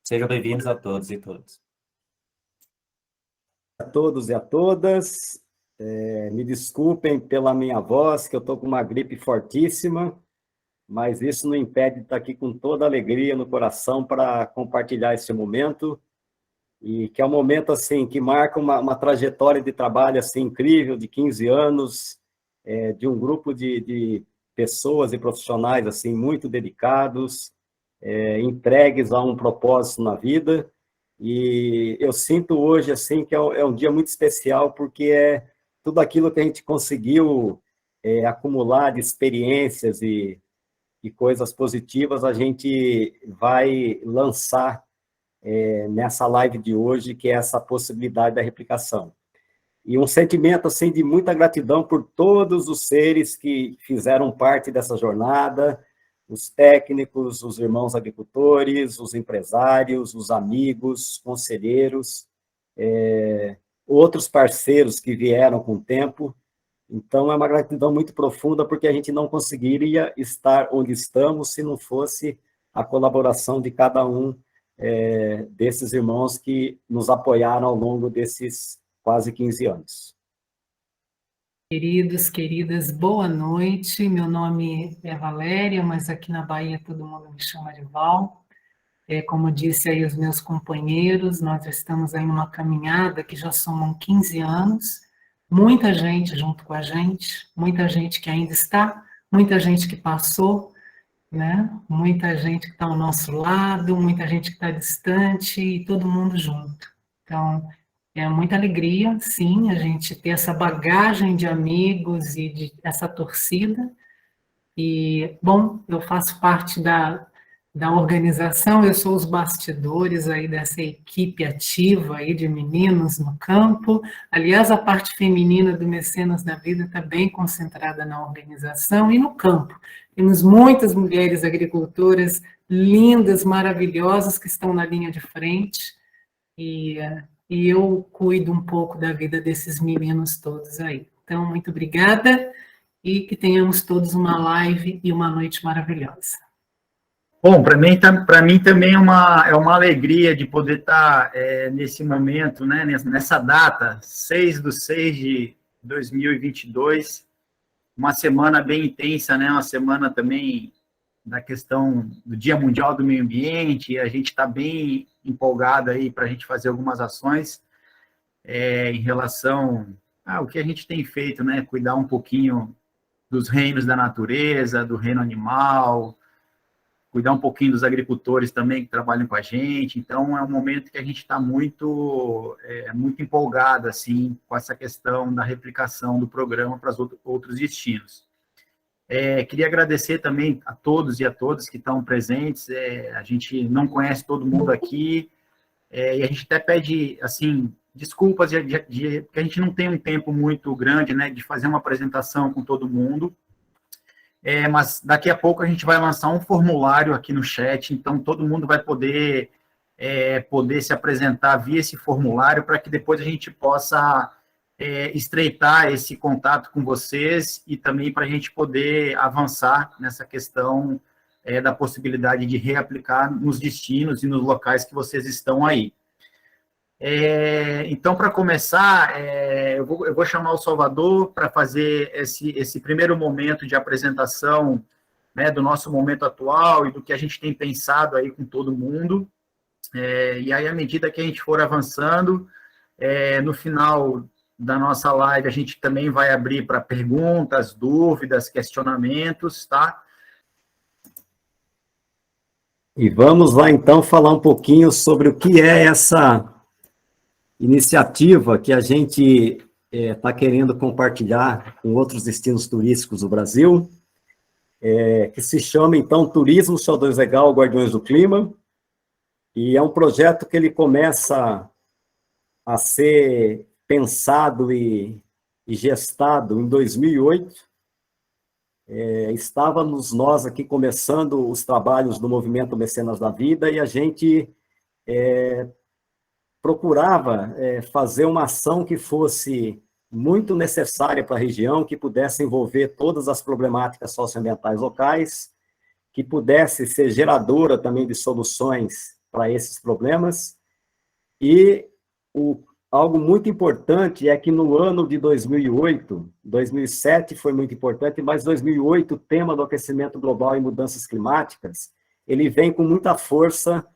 Sejam bem-vindos a todos e todas. A todos e a todas, me desculpem pela minha voz, que eu estou com uma gripe fortíssima, mas isso não impede de estar aqui com toda a alegria no coração para compartilhar esse momento, e que é um momento assim, que marca uma trajetória de trabalho assim, incrível, de 15 anos, de um grupo de pessoas e profissionais assim, muito dedicados, entregues a um propósito na vida. E eu sinto hoje assim que é um dia muito especial, porque é tudo aquilo que a gente conseguiu acumular de experiências e coisas positivas, a gente vai lançar nessa live de hoje, que é essa possibilidade da replicação. E um sentimento assim de muita gratidão por todos os seres que fizeram parte dessa jornada, os técnicos, os irmãos agricultores, os empresários, os amigos, conselheiros, outros parceiros que vieram com o tempo. Então, é uma gratidão muito profunda, porque a gente não conseguiria estar onde estamos se não fosse a colaboração de cada um desses irmãos que nos apoiaram ao longo desses quase 15 anos. Queridos, queridas, boa noite. Meu nome é Valéria, mas aqui na Bahia todo mundo me chama de Val. Como disse aí os meus companheiros, nós estamos aí numa caminhada que já somam 15 anos, muita gente junto com a gente, muita gente que ainda está, muita gente que passou, né? Muita gente que está ao nosso lado, muita gente que está distante e todo mundo junto. Então, é muita alegria, sim, a gente ter essa bagagem de amigos e de essa torcida. E, bom, eu faço parte da organização, eu sou os bastidores aí dessa equipe ativa aí de meninos no campo. Aliás, a parte feminina do Mecenas da Vida está bem concentrada na organização e no campo. Temos muitas mulheres agricultoras lindas, maravilhosas, que estão na linha de frente, e eu cuido um pouco da vida desses meninos todos aí. Então, muito obrigada, e que tenhamos todos uma live e uma noite maravilhosa. Bom, para mim também é uma alegria de poder estar nesse momento, né, nessa data, 6/6/2022, uma semana bem intensa, né, uma semana também da questão do Dia Mundial do Meio Ambiente, e a gente está bem empolgado aí para a gente fazer algumas ações em relação ao que a gente tem feito, né, cuidar um pouquinho dos reinos da natureza, do reino animal, cuidar um pouquinho dos agricultores também que trabalham com a gente. Então, é um momento que a gente está muito empolgado, assim, com essa questão da replicação do programa para os outros destinos. Queria agradecer também a todos e a todas que estão presentes. A gente não conhece todo mundo aqui, e a gente até pede, assim, desculpas, porque a gente não tem um tempo muito grande, né, de fazer uma apresentação com todo mundo. Mas daqui a pouco a gente vai lançar um formulário aqui no chat, então todo mundo vai poder se apresentar via esse formulário, para que depois a gente possa estreitar esse contato com vocês, e também para a gente poder avançar nessa questão da possibilidade de reaplicar nos destinos e nos locais que vocês estão aí. Então, para começar, eu vou chamar o Salvador para fazer esse primeiro momento de apresentação, né, do nosso momento atual e do que a gente tem pensado aí com todo mundo. E aí, à medida que a gente for avançando, no final da nossa live, a gente também vai abrir para perguntas, dúvidas, questionamentos, tá? E vamos lá, então, falar um pouquinho sobre o que é essa iniciativa que a gente está querendo compartilhar com outros destinos turísticos do Brasil, que se chama, então, Turismo CO2 Legal Guardiões do Clima, e é um projeto que ele começa a ser pensado e gestado em 2008. Estávamos nós aqui começando os trabalhos do movimento Mecenas da Vida, e a gente procurava fazer uma ação que fosse muito necessária para a região, que pudesse envolver todas as problemáticas socioambientais locais, que pudesse ser geradora também de soluções para esses problemas. E algo muito importante é que no ano de 2008, 2007 foi muito importante, mas 2008, o tema do aquecimento global e mudanças climáticas, ele vem com muita força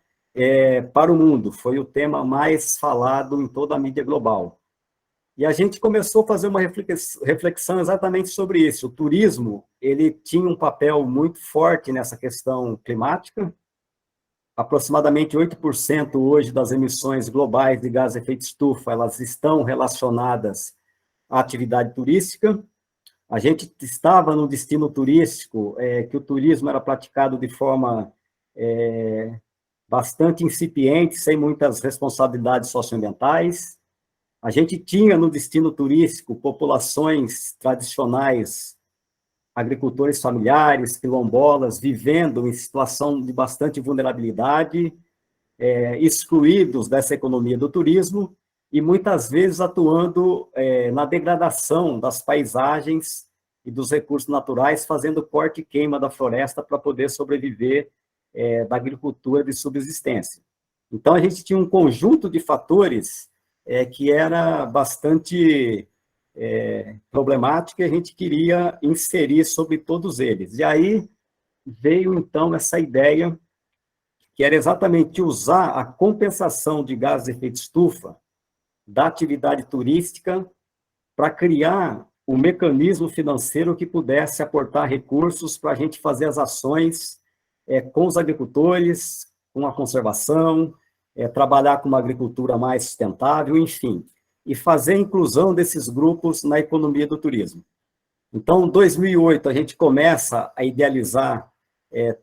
para o mundo. Foi o tema mais falado em toda a mídia global. E a gente começou a fazer uma reflexão exatamente sobre isso. O turismo, ele tinha um papel muito forte nessa questão climática. Aproximadamente 8% hoje das emissões globais de gás de efeito estufa, elas estão relacionadas à atividade turística. A gente estava no destino turístico, que o turismo era praticado de forma bastante incipiente, sem muitas responsabilidades socioambientais. A gente tinha no destino turístico populações tradicionais, agricultores familiares, quilombolas, vivendo em situação de bastante vulnerabilidade, excluídos dessa economia do turismo e muitas vezes atuando na degradação das paisagens e dos recursos naturais, fazendo corte e queima da floresta para poder sobreviver da agricultura de subsistência. Então, a gente tinha um conjunto de fatores que era bastante problemático e a gente queria inserir sobre todos eles. E aí veio, então, essa ideia que era exatamente usar a compensação de gases de efeito estufa da atividade turística para criar um mecanismo financeiro que pudesse aportar recursos para a gente fazer as ações com os agricultores, com a conservação, trabalhar com uma agricultura mais sustentável, enfim, e fazer a inclusão desses grupos na economia do turismo. Então, em 2008, a gente começa a idealizar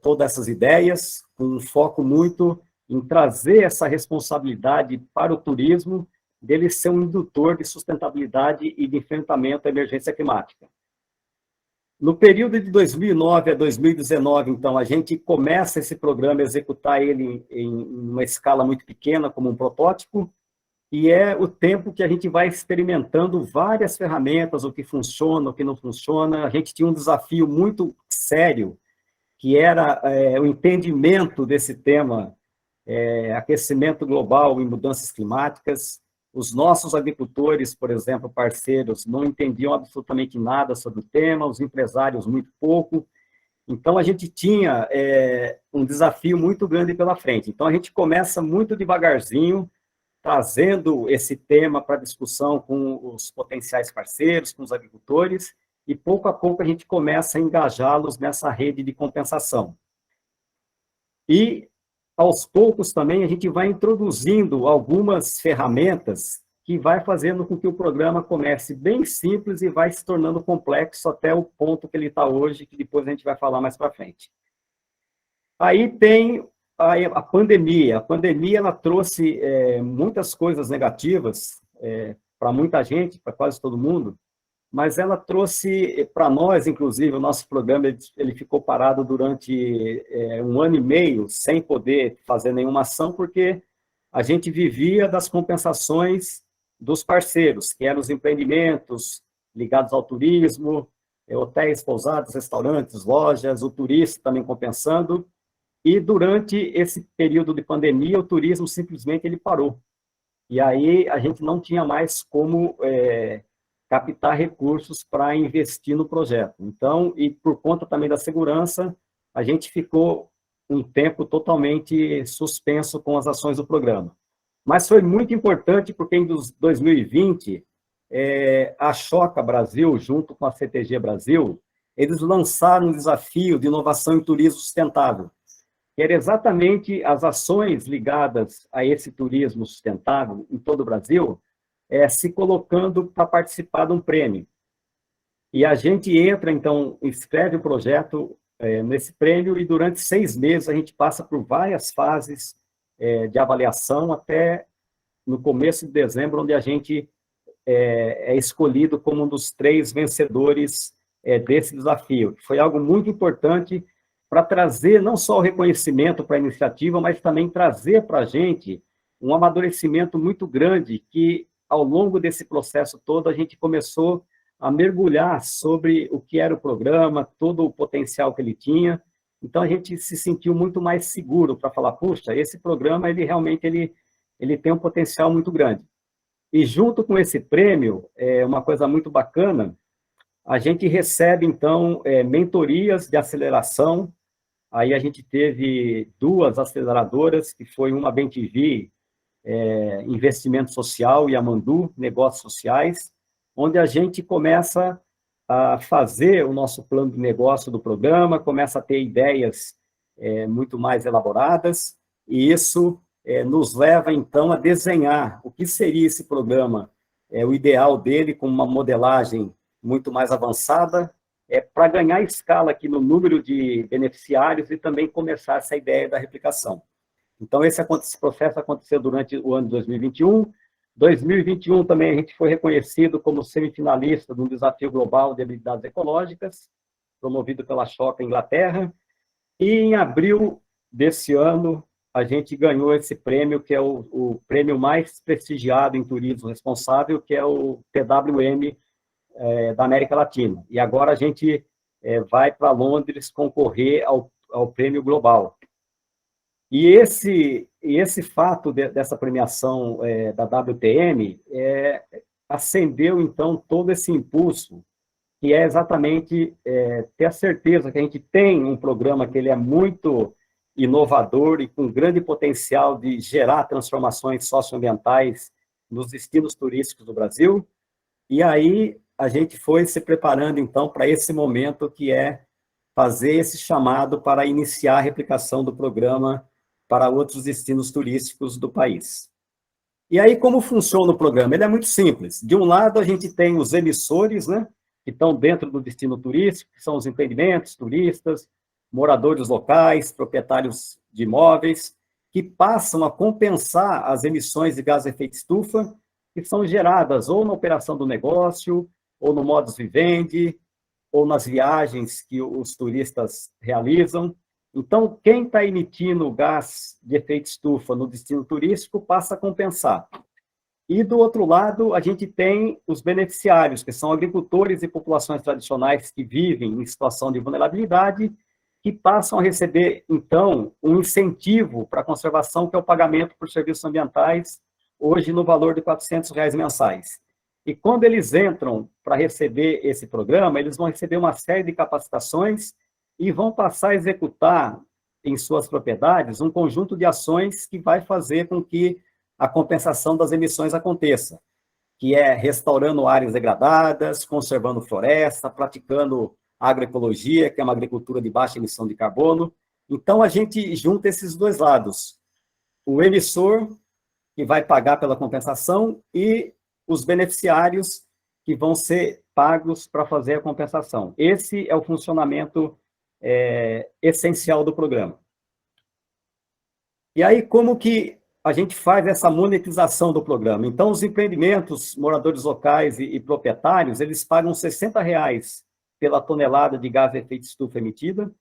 todas essas ideias, com um foco muito em trazer essa responsabilidade para o turismo, dele ser um indutor de sustentabilidade e de enfrentamento à emergência climática. No período de 2009 a 2019, então, a gente começa esse programa, executar ele em uma escala muito pequena, como um protótipo, e é o tempo que a gente vai experimentando várias ferramentas, o que funciona, o que não funciona. A gente tinha um desafio muito sério, que era o entendimento desse tema, aquecimento global e mudanças climáticas. Os nossos agricultores, por exemplo, parceiros, não entendiam absolutamente nada sobre o tema, os empresários muito pouco. Então, a gente tinha um desafio muito grande pela frente. Então, a gente começa muito devagarzinho, trazendo esse tema para discussão com os potenciais parceiros, com os agricultores, e pouco a pouco a gente começa a engajá-los nessa rede de compensação. E, aos poucos também, a gente vai introduzindo algumas ferramentas que vai fazendo com que o programa comece bem simples e vai se tornando complexo até o ponto que ele está hoje, que depois a gente vai falar mais para frente. Aí tem a pandemia. A pandemia ela trouxe muitas coisas negativas para muita gente, para quase todo mundo, mas ela trouxe para nós, inclusive, o nosso programa ele ficou parado durante 1 ano e meio, sem poder fazer nenhuma ação, porque a gente vivia das compensações dos parceiros, que eram os empreendimentos ligados ao turismo, hotéis, pousadas, restaurantes, lojas, o turista também compensando. E durante esse período de pandemia, o turismo simplesmente ele parou. E aí a gente não tinha mais como captar recursos para investir no projeto. Então, e por conta também da segurança, a gente ficou um tempo totalmente suspenso com as ações do programa. Mas foi muito importante porque em 2020, a Choca Brasil, junto com a CTG Brasil, eles lançaram um desafio de inovação em turismo sustentável, que era exatamente as ações ligadas a esse turismo sustentável em todo o Brasil, se colocando para participar de um prêmio. E a gente entra, então, escreve o projeto nesse prêmio e durante 6 meses a gente passa por várias fases de avaliação até no começo de dezembro, onde a gente é escolhido como um dos 3 vencedores desse desafio. Foi algo muito importante para trazer não só o reconhecimento para a iniciativa, mas também trazer para a gente um amadurecimento muito grande que, ao longo desse processo todo, a gente começou a mergulhar sobre o que era o programa, todo o potencial que ele tinha, Então, a gente se sentiu muito mais seguro para falar, puxa, esse programa, ele realmente ele tem um potencial muito grande. E junto com esse prêmio, uma coisa muito bacana, a gente recebe, então, mentorias de aceleração. Aí a gente teve 2 aceleradoras, que foi uma BenTV, Investimento Social, e a Mandu, Negócios Sociais, onde a gente começa a fazer o nosso plano de negócio do programa, começa a ter ideias muito mais elaboradas, e isso nos leva, então, a desenhar o que seria esse programa, o ideal dele, com uma modelagem muito mais avançada, para ganhar escala aqui no número de beneficiários e também começar essa ideia da replicação. Então, esse processo aconteceu durante o ano de 2021. 2021 também a gente foi reconhecido como semifinalista de um desafio global de habilidades ecológicas, promovido pela Choca Inglaterra. E em abril desse ano, a gente ganhou esse prêmio, que é o prêmio mais prestigiado em turismo responsável, que é o TWM da América Latina. E agora a gente vai para Londres concorrer ao prêmio global. E esse fato dessa premiação da WTM acendeu, então, todo esse impulso, que é exatamente ter a certeza que a gente tem um programa que ele é muito inovador e com grande potencial de gerar transformações socioambientais nos destinos turísticos do Brasil. E aí a gente foi se preparando, então, para esse momento, que é fazer esse chamado para iniciar a replicação do programa para outros destinos turísticos do país. E aí, como funciona o programa? Ele é muito simples. De um lado, a gente tem os emissores, né, que estão dentro do destino turístico, que são os empreendimentos, turistas, moradores locais, proprietários de imóveis, que passam a compensar as emissões de gás de efeito estufa que são geradas ou na operação do negócio, ou no modus vivendi, ou nas viagens que os turistas realizam. Então, quem está emitindo gás de efeito estufa no destino turístico passa a compensar. E, do outro lado, a gente tem os beneficiários, que são agricultores e populações tradicionais que vivem em situação de vulnerabilidade, que passam a receber, então, um incentivo para a conservação, que é o pagamento por serviços ambientais, hoje no valor de R$ 400 mensais. E quando eles entram para receber esse programa, eles vão receber uma série de capacitações e vão passar a executar em suas propriedades um conjunto de ações que vai fazer com que a compensação das emissões aconteça, que é restaurando áreas degradadas, conservando floresta, praticando agroecologia, que é uma agricultura de baixa emissão de carbono. Então, a gente junta esses dois lados, o emissor, que vai pagar pela compensação, e os beneficiários, que vão ser pagos para fazer a compensação. Esse é o funcionamento essencial do programa. E aí, como que a gente faz essa monetização do programa? Então, os empreendimentos, moradores locais e proprietários, eles pagam R$ 60 pela tonelada de gás de efeito estufa emitida,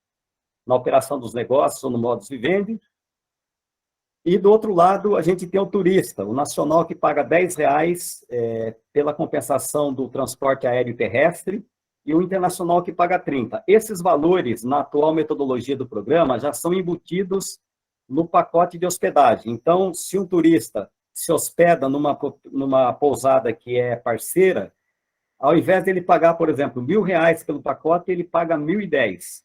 na operação dos negócios ou no modus vivendi. E, do outro lado, a gente tem o turista, o nacional, que paga R$ 10 pela compensação do transporte aéreo e terrestre, e o internacional, que paga 30. Esses valores, na atual metodologia do programa, já são embutidos no pacote de hospedagem. Então, se um turista se hospeda numa pousada que é parceira, ao invés dele pagar, por exemplo, R$ 1.000 pelo pacote, ele paga R$ 1.010.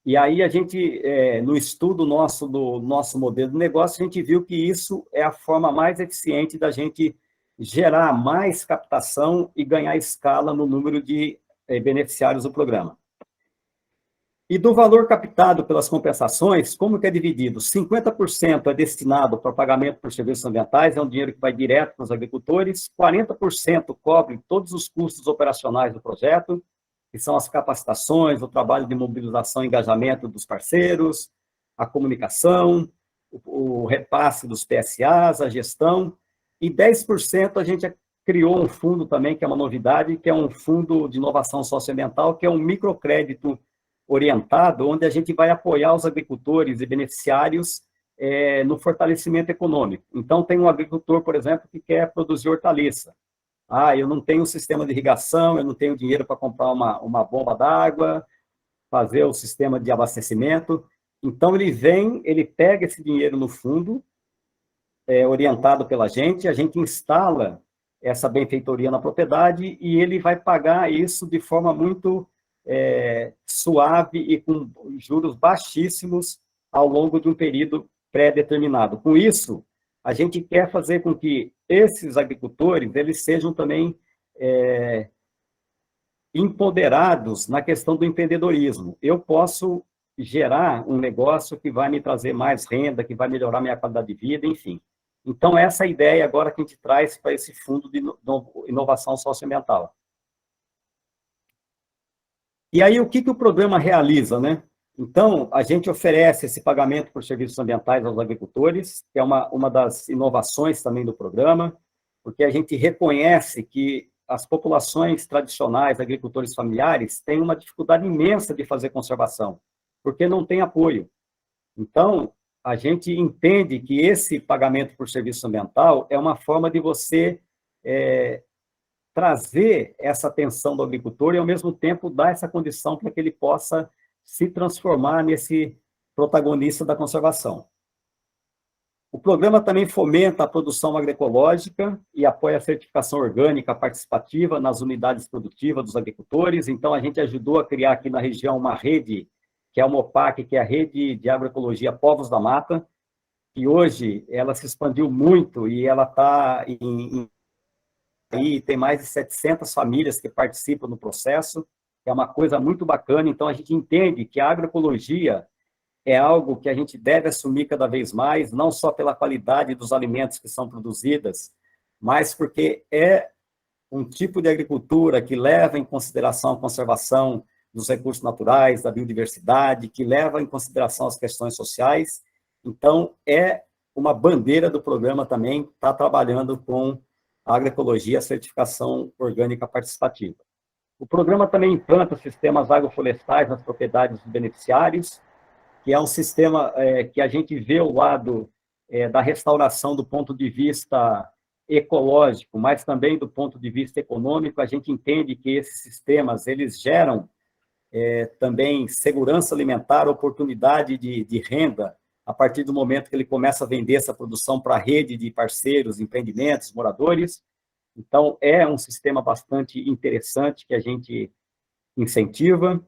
E aí a gente, no estudo do nosso modelo de negócio, a gente viu que isso é a forma mais eficiente da gente gerar mais captação e ganhar escala no número de beneficiários do programa. E do valor captado pelas compensações, como que é dividido? 50% é destinado para pagamento por serviços ambientais, é um dinheiro que vai direto para os agricultores, 40% cobre todos os custos operacionais do projeto, que são as capacitações, o trabalho de mobilização e engajamento dos parceiros, a comunicação, o repasse dos PSAs, a gestão, e 10% a gente criou um fundo também, que é uma novidade, que é um fundo de inovação socioambiental, que é um microcrédito orientado, onde a gente vai apoiar os agricultores e beneficiários no fortalecimento econômico. Então, tem um agricultor, por exemplo, que quer produzir hortaliça. Eu não tenho um sistema de irrigação, eu não tenho dinheiro para comprar uma bomba d'água, fazer o sistema de abastecimento. Então, ele pega esse dinheiro no fundo, orientado pela gente, a gente instala essa benfeitoria na propriedade e ele vai pagar isso de forma muito suave e com juros baixíssimos ao longo de um período pré-determinado. Com isso, a gente quer fazer com que esses agricultores eles sejam também empoderados na questão do empreendedorismo. Eu posso gerar um negócio que vai me trazer mais renda, que vai melhorar minha qualidade de vida, enfim. Então, essa é a ideia agora que a gente traz para esse fundo de inovação socioambiental. E aí, o que o programa realiza, né? Então, a gente oferece esse pagamento por serviços ambientais aos agricultores, que é uma das inovações também do programa, porque a gente reconhece que as populações tradicionais, agricultores familiares, têm uma dificuldade imensa de fazer conservação, porque não tem apoio. Então, a gente entende que esse pagamento por serviço ambiental é uma forma de você trazer essa atenção do agricultor e, ao mesmo tempo, dar essa condição para que ele possa se transformar nesse protagonista da conservação. O programa também fomenta a produção agroecológica e apoia a certificação orgânica participativa nas unidades produtivas dos agricultores. Então, a gente ajudou a criar aqui na região uma rede, que é a MOPAC, que é a Rede de Agroecologia Povos da Mata, que hoje ela se expandiu muito e ela está aí tem mais de 700 famílias que participam do processo, é uma coisa muito bacana. Então, a gente entende que a agroecologia é algo que a gente deve assumir cada vez mais, não só pela qualidade dos alimentos que são produzidos, mas porque é um tipo de agricultura que leva em consideração a conservação dos recursos naturais, da biodiversidade, que leva em consideração as questões sociais. Então, é uma bandeira do programa também estar trabalhando com a agroecologia, a certificação orgânica participativa. O programa também implanta sistemas agroflorestais nas propriedades dos beneficiários, que é um sistema que a gente vê o lado da restauração do ponto de vista ecológico, mas também do ponto de vista econômico. A gente entende que esses sistemas, eles geram também segurança alimentar, oportunidade de renda, a partir do momento que ele começa a vender essa produção para a rede de parceiros, empreendimentos, moradores. Então, é um sistema bastante interessante que a gente incentiva.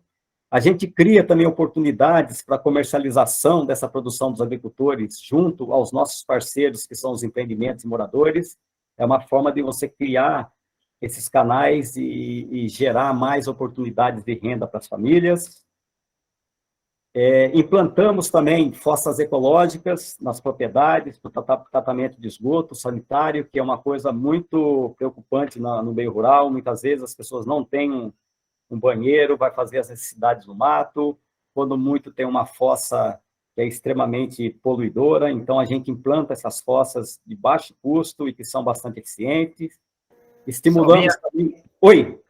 A gente cria também oportunidades para a comercialização dessa produção dos agricultores junto aos nossos parceiros, que são os empreendimentos e moradores. É uma forma de você criar esses canais e gerar mais oportunidades de renda para as famílias. Implantamos também fossas ecológicas nas propriedades, para o tratamento de esgoto sanitário, que é uma coisa muito preocupante no meio rural. Muitas vezes as pessoas não têm um banheiro, vai fazer as necessidades no mato, quando muito tem uma fossa que é extremamente poluidora. Então, a gente implanta essas fossas de baixo custo e que são bastante eficientes. Estimulamos também... Oi!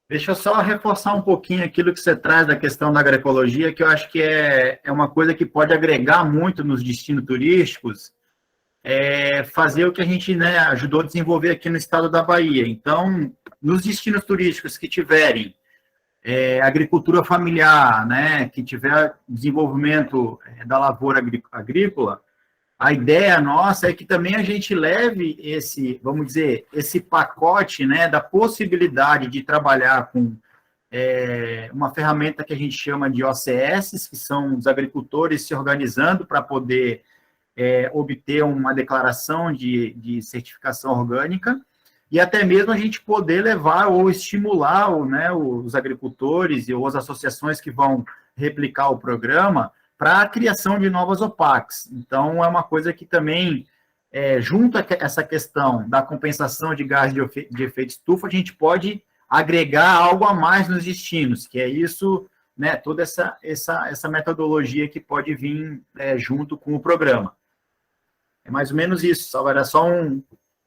Deixa eu só reforçar um pouquinho aquilo que você traz da questão da agroecologia, que eu acho que é uma coisa que pode agregar muito nos destinos turísticos, fazer o que a gente ajudou a desenvolver aqui no estado da Bahia. Então, nos destinos turísticos que tiverem agricultura familiar, que tiver desenvolvimento da lavoura agrícola, a ideia nossa é que também a gente leve esse, vamos dizer, esse pacote, da possibilidade de trabalhar com uma ferramenta que a gente chama de OCS, que são os agricultores se organizando para poder obter uma declaração de certificação orgânica, e até mesmo a gente poder levar ou estimular os agricultores ou as associações que vão replicar o programa para a criação de novas OPACs. Então, é uma coisa que também, junto a essa questão da compensação de gás de efeito estufa, a gente pode agregar algo a mais nos destinos, que é isso, toda essa metodologia que pode vir junto com o programa. É mais ou menos isso, Salvador. É só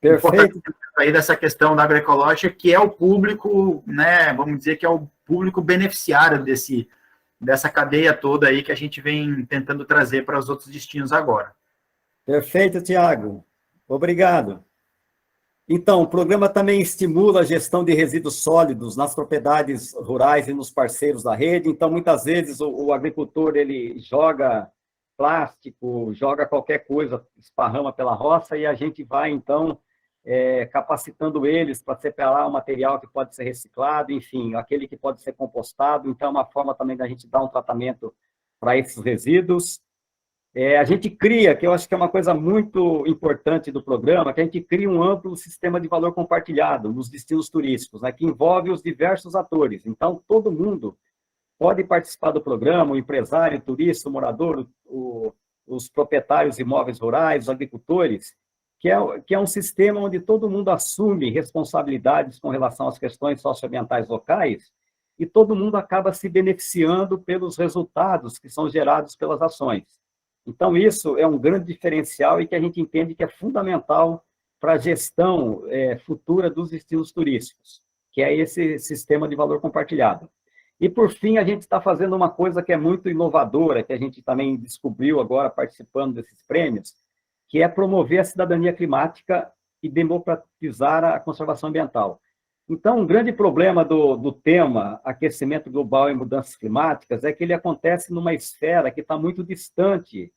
Perfeito. Aí dessa questão da agroecológica, que é o público, vamos dizer que é o público beneficiário dessa cadeia toda aí que a gente vem tentando trazer para os outros destinos agora. Perfeito, Tiago. Obrigado. Então, o programa também estimula a gestão de resíduos sólidos nas propriedades rurais e nos parceiros da rede. Então, muitas vezes, o agricultor ele joga plástico, joga qualquer coisa, esparrama pela roça, e a gente vai, então, capacitando eles para separar o material que pode ser reciclado, enfim, aquele que pode ser compostado. Então, é uma forma também da gente dar um tratamento para esses resíduos. A gente cria, que eu acho que é uma coisa muito importante do programa, que a gente cria um amplo sistema de valor compartilhado nos destinos turísticos, né, que envolve os diversos atores. Então, todo mundo pode participar do programa, o empresário, o turista, o morador, os proprietários de imóveis rurais, os agricultores, que é um sistema onde todo mundo assume responsabilidades com relação às questões socioambientais locais e todo mundo acaba se beneficiando pelos resultados que são gerados pelas ações. Então, isso é um grande diferencial e que a gente entende que é fundamental para a gestão futura dos destinos turísticos, que é esse sistema de valor compartilhado. E, por fim, a gente está fazendo uma coisa que é muito inovadora, que a gente também descobriu agora participando desses prêmios, que é promover a cidadania climática e democratizar a conservação ambiental. Então, um grande problema do tema aquecimento global e mudanças climáticas é que ele acontece numa esfera que está muito distante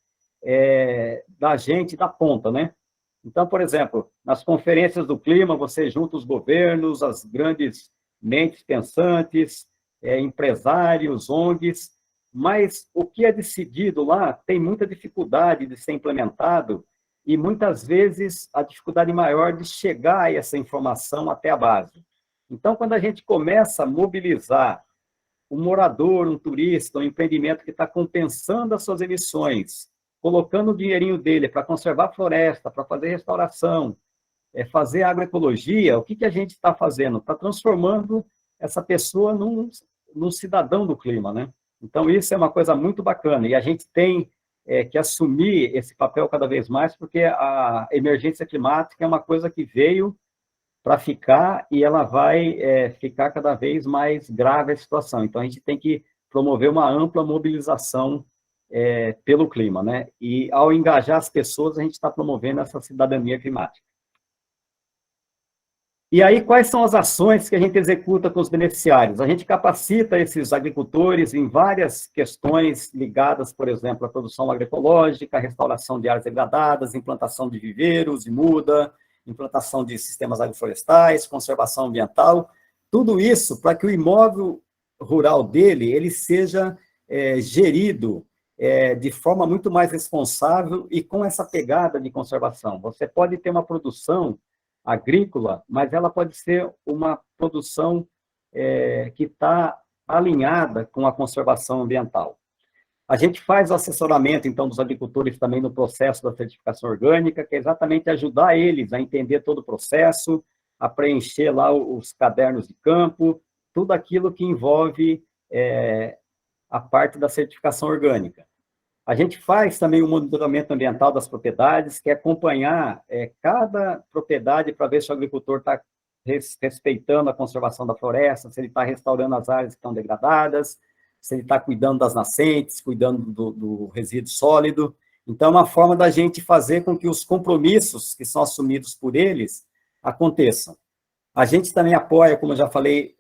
da gente, da ponta, né? Então, por exemplo, nas conferências do clima, você junta os governos, as grandes mentes pensantes, empresários, ONGs, mas o que é decidido lá tem muita dificuldade de ser implementado e, muitas vezes, a dificuldade maior de chegar a essa informação até a base. Então, quando a gente começa a mobilizar um morador, um turista, um empreendimento que está compensando as suas emissões, colocando o dinheirinho dele para conservar a floresta, para fazer restauração, fazer agroecologia, o que a gente está fazendo? Está transformando essa pessoa num cidadão do clima, né? Então, isso é uma coisa muito bacana, e a gente tem que assumir esse papel cada vez mais, porque a emergência climática é uma coisa que veio para ficar e ela vai ficar cada vez mais grave a situação. Então, a gente tem que promover uma ampla mobilização pelo clima, né? E, ao engajar as pessoas, a gente está promovendo essa cidadania climática. E aí, quais são as ações que a gente executa com os beneficiários? A gente capacita esses agricultores em várias questões ligadas, por exemplo, à produção agroecológica, restauração de áreas degradadas, implantação de viveiros, de muda, implantação de sistemas agroflorestais, conservação ambiental, tudo isso para que o imóvel rural dele ele seja gerido de forma muito mais responsável e com essa pegada de conservação. Você pode ter uma produção agrícola, mas ela pode ser uma produção que está alinhada com a conservação ambiental. A gente faz o assessoramento, então, dos agricultores também no processo da certificação orgânica, que é exatamente ajudar eles a entender todo o processo, a preencher lá os cadernos de campo, tudo aquilo que envolve a parte da certificação orgânica. A gente faz também o monitoramento ambiental das propriedades, que é acompanhar cada propriedade para ver se o agricultor está respeitando a conservação da floresta, se ele está restaurando as áreas que estão degradadas, se ele está cuidando das nascentes, cuidando do resíduo sólido. Então, é uma forma da gente fazer com que os compromissos que são assumidos por eles aconteçam. A gente também apoia, como eu já falei,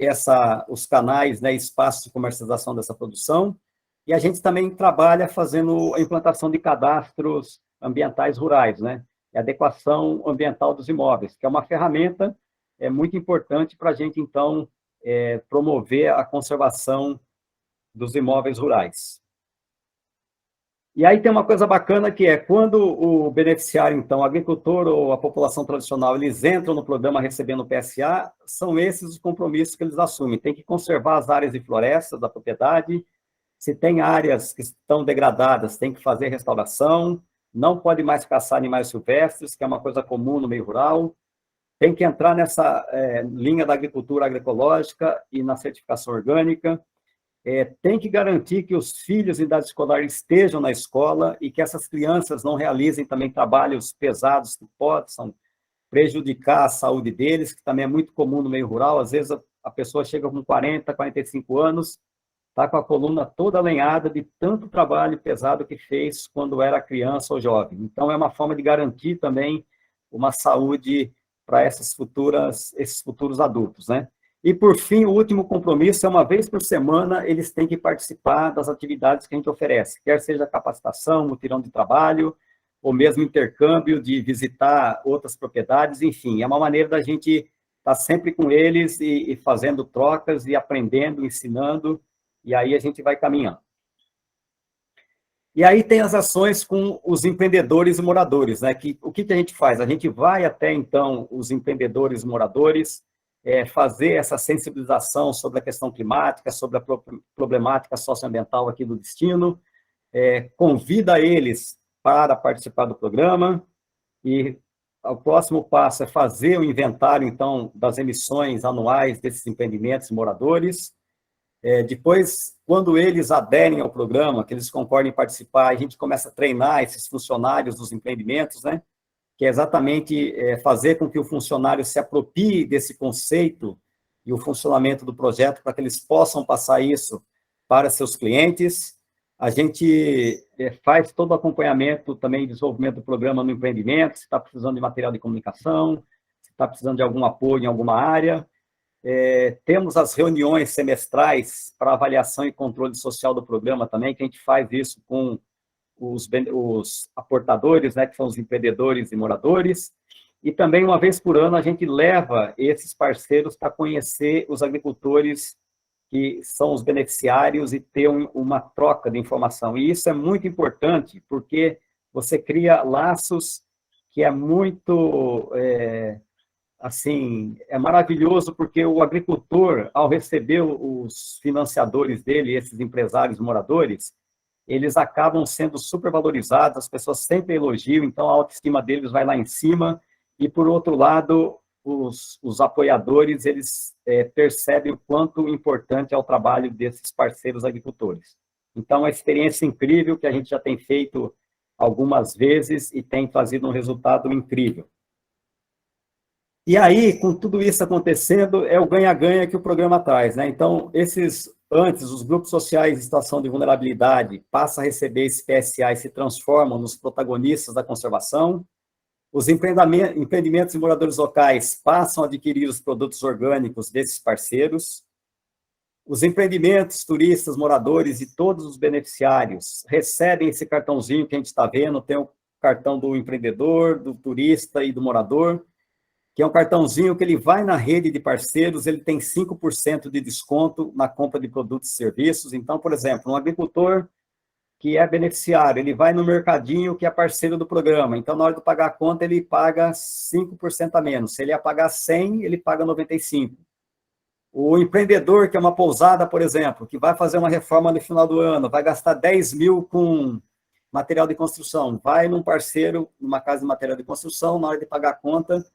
os canais, né, espaços de comercialização dessa produção, e a gente também trabalha fazendo a implantação de cadastros ambientais rurais, né? A adequação ambiental dos imóveis, que é uma ferramenta muito importante para a gente, então, promover a conservação dos imóveis rurais. E aí tem uma coisa bacana que é, quando o beneficiário, então, o agricultor ou a população tradicional, eles entram no programa recebendo o PSA, são esses os compromissos que eles assumem. Tem que conservar as áreas de floresta da propriedade, se tem áreas que estão degradadas, tem que fazer restauração, não pode mais caçar animais silvestres, que é uma coisa comum no meio rural, tem que entrar nessa linha da agricultura agroecológica e na certificação orgânica, tem que garantir que os filhos em idade escolar estejam na escola e que essas crianças não realizem também trabalhos pesados que possam prejudicar a saúde deles, que também é muito comum no meio rural. Às vezes a pessoa chega com 40, 45 anos, está com a coluna toda lenhada de tanto trabalho pesado que fez quando era criança ou jovem. Então, é uma forma de garantir também uma saúde para esses futuros adultos, né? E, por fim, o último compromisso é, uma vez por semana, eles têm que participar das atividades que a gente oferece, quer seja capacitação, mutirão de trabalho, ou mesmo intercâmbio de visitar outras propriedades, enfim, é uma maneira da gente estar sempre com eles e fazendo trocas e aprendendo, ensinando, e aí a gente vai caminhando. E aí tem as ações com os empreendedores e moradores, né? O que a gente faz? A gente vai até, então, os empreendedores e moradores, fazer essa sensibilização sobre a questão climática, sobre a problemática socioambiental aqui do destino, convida eles para participar do programa, e o próximo passo é fazer o inventário, então, das emissões anuais desses empreendimentos e moradores. Depois, quando eles aderem ao programa, que eles concordem em participar, a gente começa a treinar esses funcionários dos empreendimentos, né? Que é exatamente fazer com que o funcionário se aproprie desse conceito e o funcionamento do projeto para que eles possam passar isso para seus clientes. A gente faz todo o acompanhamento também, desenvolvimento do programa no empreendimento, se está precisando de material de comunicação, se está precisando de algum apoio em alguma área. Temos as reuniões semestrais para avaliação e controle social do programa também, que a gente faz isso com os aportadores, né, que são os empreendedores e moradores, e também, uma vez por ano, a gente leva esses parceiros para conhecer os agricultores que são os beneficiários e ter uma troca de informação. E isso é muito importante, porque você cria laços que é muito... assim, é maravilhoso, porque o agricultor, ao receber os financiadores dele, esses empresários moradores, eles acabam sendo supervalorizados, as pessoas sempre elogiam, então a autoestima deles vai lá em cima, e, por outro lado, os apoiadores, eles percebem o quanto importante é o trabalho desses parceiros agricultores. Então, é uma experiência incrível que a gente já tem feito algumas vezes e tem trazido um resultado incrível. E aí, com tudo isso acontecendo, é o ganha-ganha que o programa traz, né? Então, antes, os grupos sociais em situação de vulnerabilidade passam a receber esse PSA e se transformam nos protagonistas da conservação. Os empreendimentos e moradores locais passam a adquirir os produtos orgânicos desses parceiros. Os empreendimentos, turistas, moradores e todos os beneficiários recebem esse cartãozinho que a gente está vendo, tem o cartão do empreendedor, do turista e do morador, que é um cartãozinho que ele vai na rede de parceiros, ele tem 5% de desconto na compra de produtos e serviços. Então, por exemplo, um agricultor que é beneficiário, ele vai no mercadinho que é parceiro do programa, então na hora de pagar a conta ele paga 5% a menos, se ele ia pagar 100, ele paga 95. O empreendedor, que é uma pousada, por exemplo, que vai fazer uma reforma no final do ano, vai gastar 10 mil com material de construção, vai num parceiro, numa casa de material de construção, na hora de pagar a conta,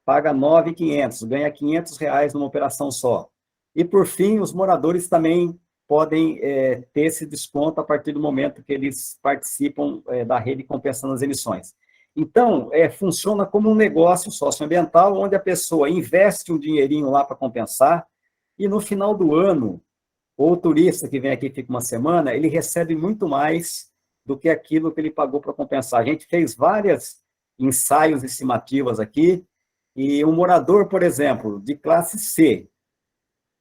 paga 9.500, ganha R$500 numa operação só. E, por fim, os moradores também podem ter esse desconto a partir do momento que eles participam da rede compensando as emissões. Então, funciona como um negócio socioambiental, onde a pessoa investe um dinheirinho lá para compensar, e no final do ano, o turista que vem aqui e fica uma semana, ele recebe muito mais do que aquilo que ele pagou para compensar. A gente fez vários ensaios estimativas aqui, e um morador, por exemplo, de classe C,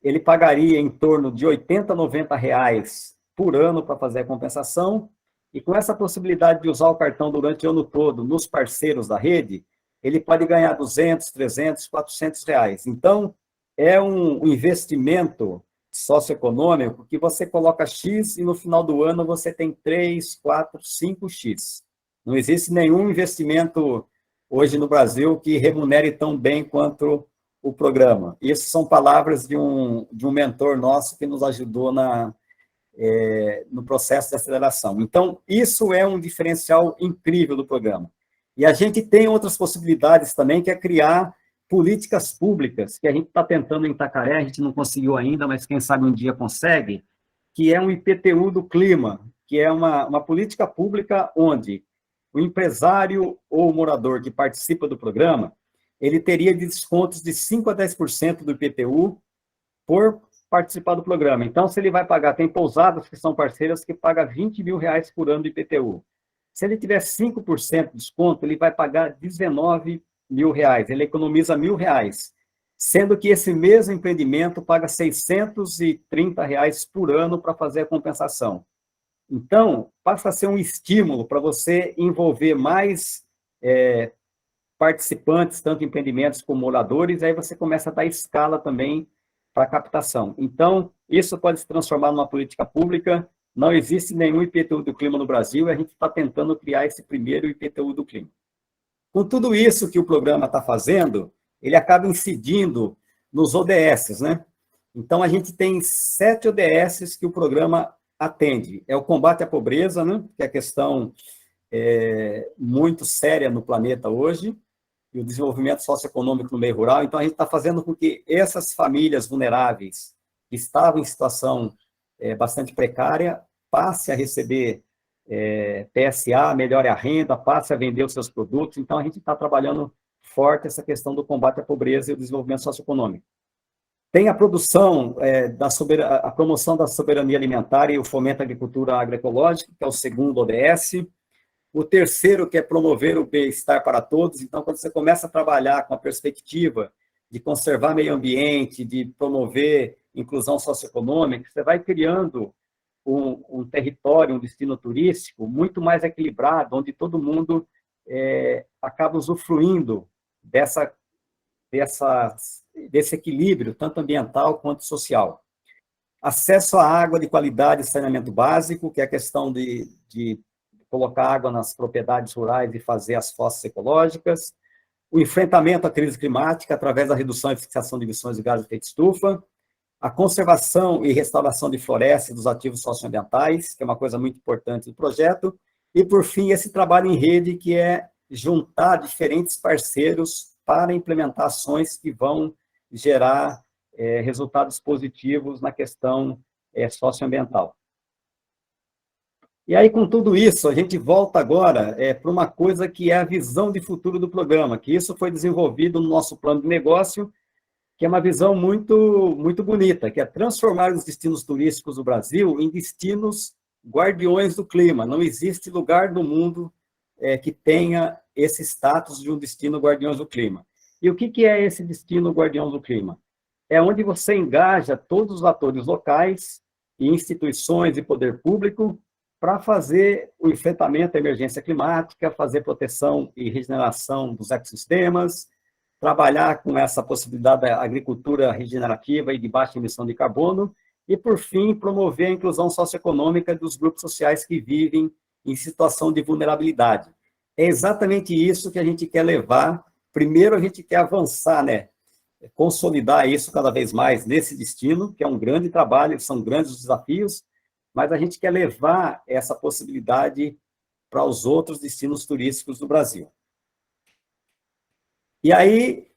ele pagaria em torno de R$80, R$90 por ano para fazer a compensação, e com essa possibilidade de usar o cartão durante o ano todo nos parceiros da rede, ele pode ganhar R$200, R$300, R$400. Então, é um investimento socioeconômico que você coloca X e no final do ano você tem 3, 4, 5X. Não existe nenhum investimento hoje no Brasil que remunere tão bem quanto o programa. Isso são palavras de um mentor nosso que nos ajudou no processo de aceleração. Então, isso é um diferencial incrível do programa. E a gente tem outras possibilidades também, que é criar políticas públicas, que a gente está tentando em Itacaré, a gente não conseguiu ainda, mas quem sabe um dia consegue, que é um IPTU do clima, que é uma política pública onde o empresário ou o morador que participa do programa, ele teria descontos de 5% a 10% do IPTU por participar do programa. Então, se ele vai pagar, tem pousadas que são parceiras que pagam R$20 mil por ano de IPTU. Se ele tiver 5% de desconto, ele vai pagar 19 R$ 1.000, ele economiza R$ 1.000, sendo que esse mesmo empreendimento paga R$ 630 por ano para fazer a compensação. Então, passa a ser um estímulo para você envolver mais participantes, tanto empreendimentos como moradores, aí você começa a dar escala também para a captação. Então, isso pode se transformar numa política pública. Não existe nenhum IPTU do clima no Brasil, e a gente está tentando criar esse primeiro IPTU do clima. Com tudo isso que o programa está fazendo, ele acaba incidindo nos ODS, né? Então, a gente tem 7 ODS que o programa atende. É o combate à pobreza, né? Que é a questão muito séria no planeta hoje, e o desenvolvimento socioeconômico no meio rural. Então, a gente está fazendo com que essas famílias vulneráveis, que estavam em situação bastante precária, passe a receber PSA, melhore a renda, passe a vender os seus produtos. Então, a gente está trabalhando forte essa questão do combate à pobreza e o desenvolvimento socioeconômico. Tem a produção, a promoção da soberania alimentar e o fomento à agricultura agroecológica, que é o segundo ODS. O terceiro, que é promover o bem-estar para todos. Então, quando você começa a trabalhar com a perspectiva de conservar meio ambiente, de promover inclusão socioeconômica, você vai criando um território, um destino turístico muito mais equilibrado, onde todo mundo acaba usufruindo desse equilíbrio, tanto ambiental quanto social. Acesso à água de qualidade e saneamento básico, que é a questão de colocar água nas propriedades rurais e fazer as fossas ecológicas. O enfrentamento à crise climática através da redução e fixação de emissões de gases de efeito estufa. A conservação e restauração de florestas e dos ativos socioambientais, que é uma coisa muito importante do projeto. E, por fim, esse trabalho em rede, que é juntar diferentes parceiros para implementar ações que vão gerar resultados positivos na questão socioambiental. E aí, com tudo isso, a gente volta agora para uma coisa que é a visão de futuro do programa, que isso foi desenvolvido no nosso plano de negócio, que é uma visão muito, muito bonita, que é transformar os destinos turísticos do Brasil em destinos guardiões do clima. Não existe lugar no mundo que tenha esse status de um destino guardiões do clima. E o que é esse destino guardião do clima? É onde você engaja todos os atores locais, e instituições e poder público, para fazer o enfrentamento da emergência climática, fazer proteção e regeneração dos ecossistemas, trabalhar com essa possibilidade da agricultura regenerativa e de baixa emissão de carbono, e, por fim, promover a inclusão socioeconômica dos grupos sociais que vivem em situação de vulnerabilidade. É exatamente isso que a gente quer levar. Primeiro, a gente quer avançar, né? Consolidar isso cada vez mais nesse destino, que é um grande trabalho, são grandes desafios, mas a gente quer levar essa possibilidade para os outros destinos turísticos do Brasil. E aí,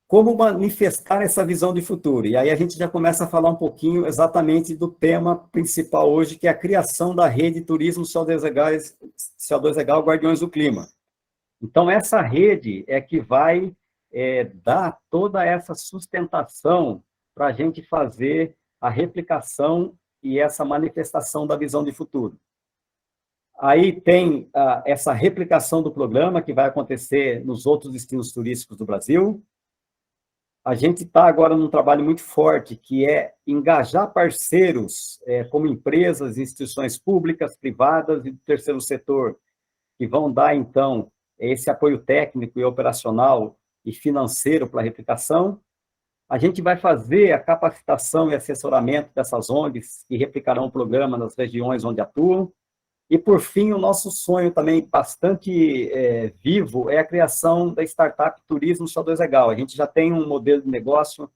como manifestar essa visão de futuro? E aí a gente já começa a falar um pouquinho exatamente do tema principal hoje, que é a criação da rede Turismo CO2 Legal Guardiões do Clima. Então, essa rede é que vai dar toda essa sustentação para a gente fazer a replicação e essa manifestação da visão de futuro. Aí tem essa replicação do programa, que vai acontecer nos outros destinos turísticos do Brasil. A gente está agora num trabalho muito forte, que é engajar parceiros, como empresas, instituições públicas, privadas e do terceiro setor, que vão dar, então, esse apoio técnico e operacional e financeiro para a replicação. A gente vai fazer a capacitação e assessoramento dessas ONGs que replicarão o programa nas regiões onde atuam. E, por fim, o nosso sonho também bastante vivo é a criação da startup Turismo CO2 Legal. A gente já tem um modelo de negócio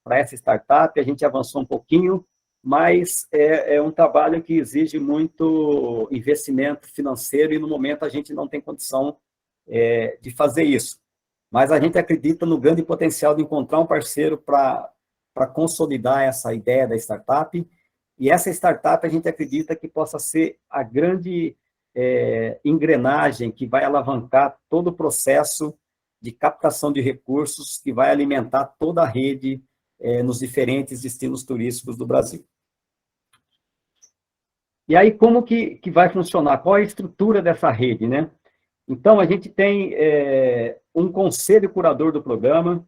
para essa startup, a gente avançou um pouquinho, mas é um trabalho que exige muito investimento financeiro e, no momento, a gente não tem condição de fazer isso. Mas a gente acredita no grande potencial de encontrar um parceiro para consolidar essa ideia da startup. E essa startup, a gente acredita que possa ser a grande engrenagem que vai alavancar todo o processo de captação de recursos, que vai alimentar toda a rede nos diferentes destinos turísticos do Brasil. E aí, como que vai funcionar? Qual é a estrutura dessa rede, né? Então, a gente tem um conselho curador do programa.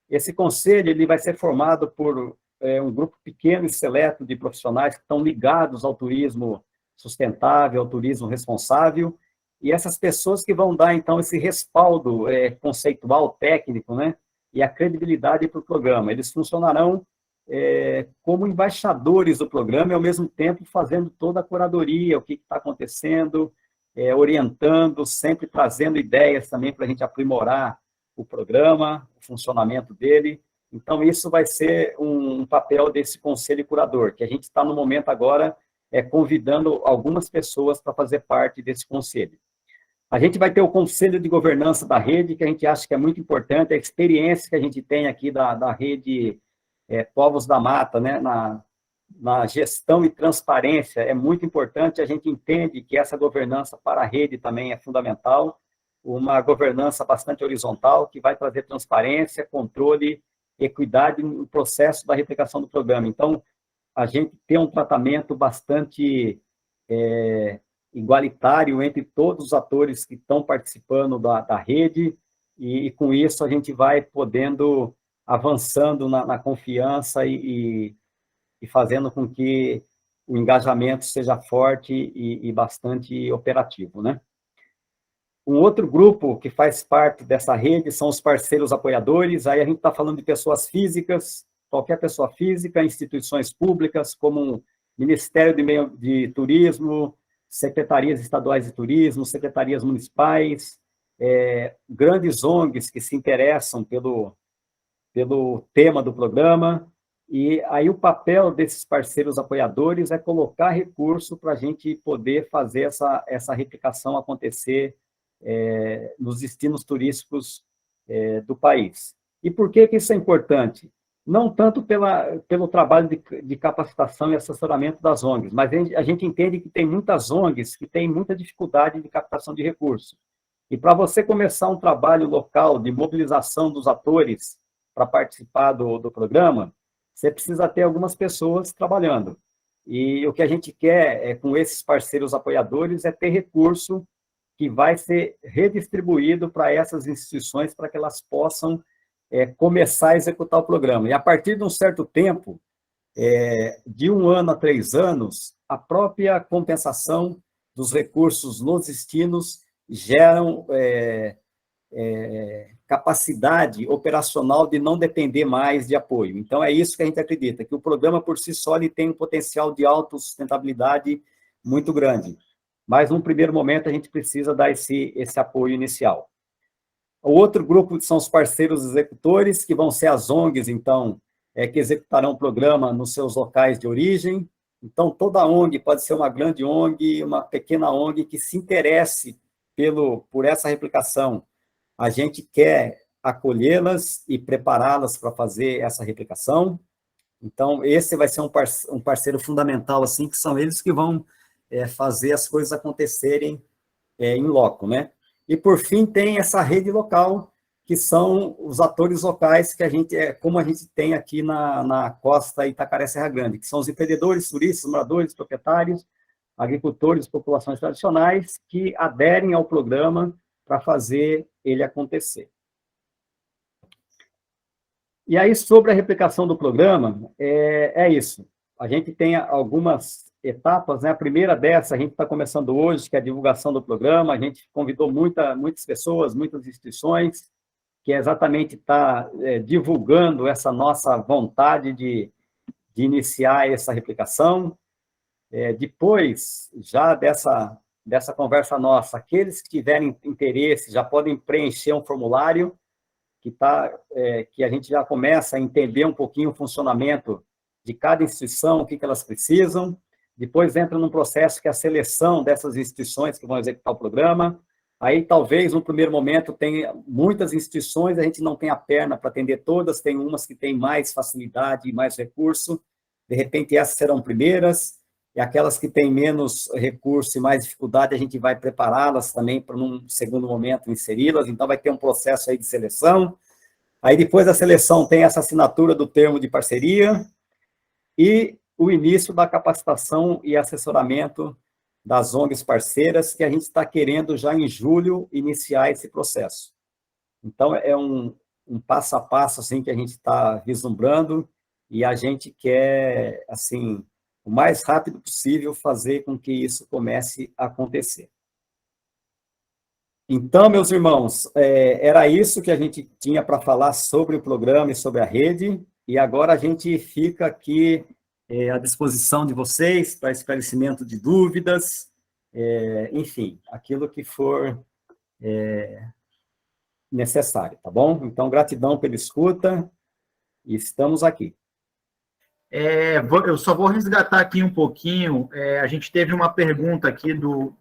Esse conselho ele vai ser formado por um grupo pequeno e seleto de profissionais que estão ligados ao turismo sustentável, ao turismo responsável, e essas pessoas que vão dar, então, esse respaldo conceitual, técnico, né, e a credibilidade para o programa. Eles funcionarão como embaixadores do programa e, ao mesmo tempo, fazendo toda a curadoria, o que está acontecendo, orientando, sempre trazendo ideias também para a gente aprimorar o programa, o funcionamento dele. Então, isso vai ser um papel desse conselho curador, que a gente está no momento agora convidando algumas pessoas para fazer parte desse conselho. A gente vai ter o conselho de governança da rede, que a gente acha que é muito importante, a experiência que a gente tem aqui da rede Povos da Mata, né, na gestão e transparência, é muito importante. A gente entende que essa governança para a rede também é fundamental, uma governança bastante horizontal, que vai trazer transparência, controle, equidade no processo da replicação do programa. Então, a gente tem um tratamento bastante igualitário entre todos os atores que estão participando da rede, e com isso a gente vai podendo avançando na confiança e fazendo com que o engajamento seja forte e bastante operativo, né? Um outro grupo que faz parte dessa rede são os parceiros apoiadores. Aí a gente está falando de pessoas físicas, qualquer pessoa física, instituições públicas, como o Ministério de Turismo, secretarias estaduais de turismo, secretarias municipais, grandes ONGs que se interessam pelo tema do programa. E aí o papel desses parceiros apoiadores é colocar recurso para a gente poder fazer essa replicação acontecer nos destinos turísticos do país. E por que isso é importante? Não tanto pelo trabalho de capacitação e assessoramento das ONGs, mas a gente entende que tem muitas ONGs que têm muita dificuldade de captação de recursos. E para você começar um trabalho local de mobilização dos atores para participar do programa, você precisa ter algumas pessoas trabalhando. E o que a gente quer com esses parceiros apoiadores é ter recurso que vai ser redistribuído para essas instituições para que elas possam começar a executar o programa. E a partir de um certo tempo, de 1 ano a 3 anos, a própria compensação dos recursos nos destinos geram capacidade operacional de não depender mais de apoio. Então, é isso que a gente acredita, que o programa por si só ele tem um potencial de autossustentabilidade muito grande. Mas, num primeiro momento, a gente precisa dar esse apoio inicial. O outro grupo são os parceiros executores, que vão ser as ONGs, então, que executarão o programa nos seus locais de origem. Então, toda ONG pode ser uma grande ONG, uma pequena ONG que se interesse por essa replicação. A gente quer acolhê-las e prepará-las para fazer essa replicação. Então, esse vai ser um parceiro fundamental, assim, que são eles que vão fazer as coisas acontecerem em loco, né? E, por fim, tem essa rede local, que são os atores locais que como a gente tem aqui na costa Itacaré-Serra Grande, que são os empreendedores, turistas, moradores, proprietários, agricultores, populações tradicionais, que aderem ao programa para fazer ele acontecer. E aí, sobre a replicação do programa, é isso. A gente tem algumas etapas, né? A primeira dessa, a gente está começando hoje, que é a divulgação do programa. A gente convidou muitas pessoas, muitas instituições, que exatamente está divulgando essa nossa vontade de iniciar essa replicação. Depois, já dessa conversa nossa, aqueles que tiverem interesse já podem preencher um formulário que a gente já começa a entender um pouquinho o funcionamento de cada instituição, o que elas precisam. Depois entra num processo que é a seleção dessas instituições que vão executar o programa. Aí, talvez, no primeiro momento, tenha muitas instituições, a gente não tem a perna para atender todas, tem umas que têm mais facilidade e mais recurso. De repente, essas serão primeiras, e aquelas que têm menos recurso e mais dificuldade, a gente vai prepará-las também para, num segundo momento, inseri-las. Então, vai ter um processo aí de seleção. Aí, depois da seleção, tem essa assinatura do termo de parceria e o início da capacitação e assessoramento das ONGs parceiras, que a gente está querendo já em julho iniciar esse processo. Então, é um passo a passo assim, que a gente está vislumbrando e a gente quer, assim, o mais rápido possível fazer com que isso comece a acontecer. Então, meus irmãos, era isso que a gente tinha para falar sobre o programa e sobre a rede, e agora a gente fica aqui à disposição de vocês para esclarecimento de dúvidas, enfim, aquilo que for necessário, tá bom? Então, gratidão pela escuta e estamos aqui. Eu só vou resgatar aqui um pouquinho. A gente teve uma pergunta aqui do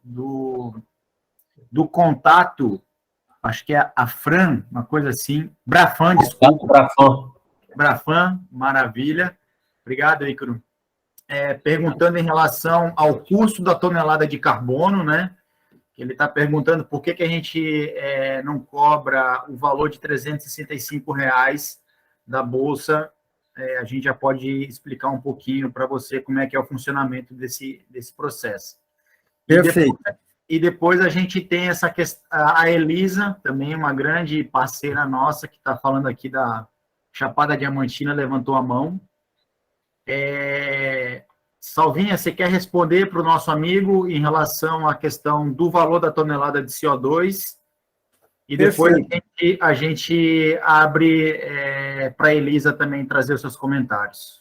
contato, acho que é a Fran, uma coisa assim. Brafan, desculpa. Brafan, maravilha. Obrigado, Ícaro. Perguntando em relação ao custo da tonelada de carbono, né? Ele está perguntando por que a gente não cobra o valor de R$365 da Bolsa. A gente já pode explicar um pouquinho para você como é que é o funcionamento desse processo. Perfeito. E depois a gente tem essa questão, a Elisa, também uma grande parceira nossa, que está falando aqui da Chapada Diamantina, levantou a mão. Salvinha, você quer responder para o nosso amigo em relação à questão do valor da tonelada de CO2? E depois a gente abre para a Elisa também trazer os seus comentários.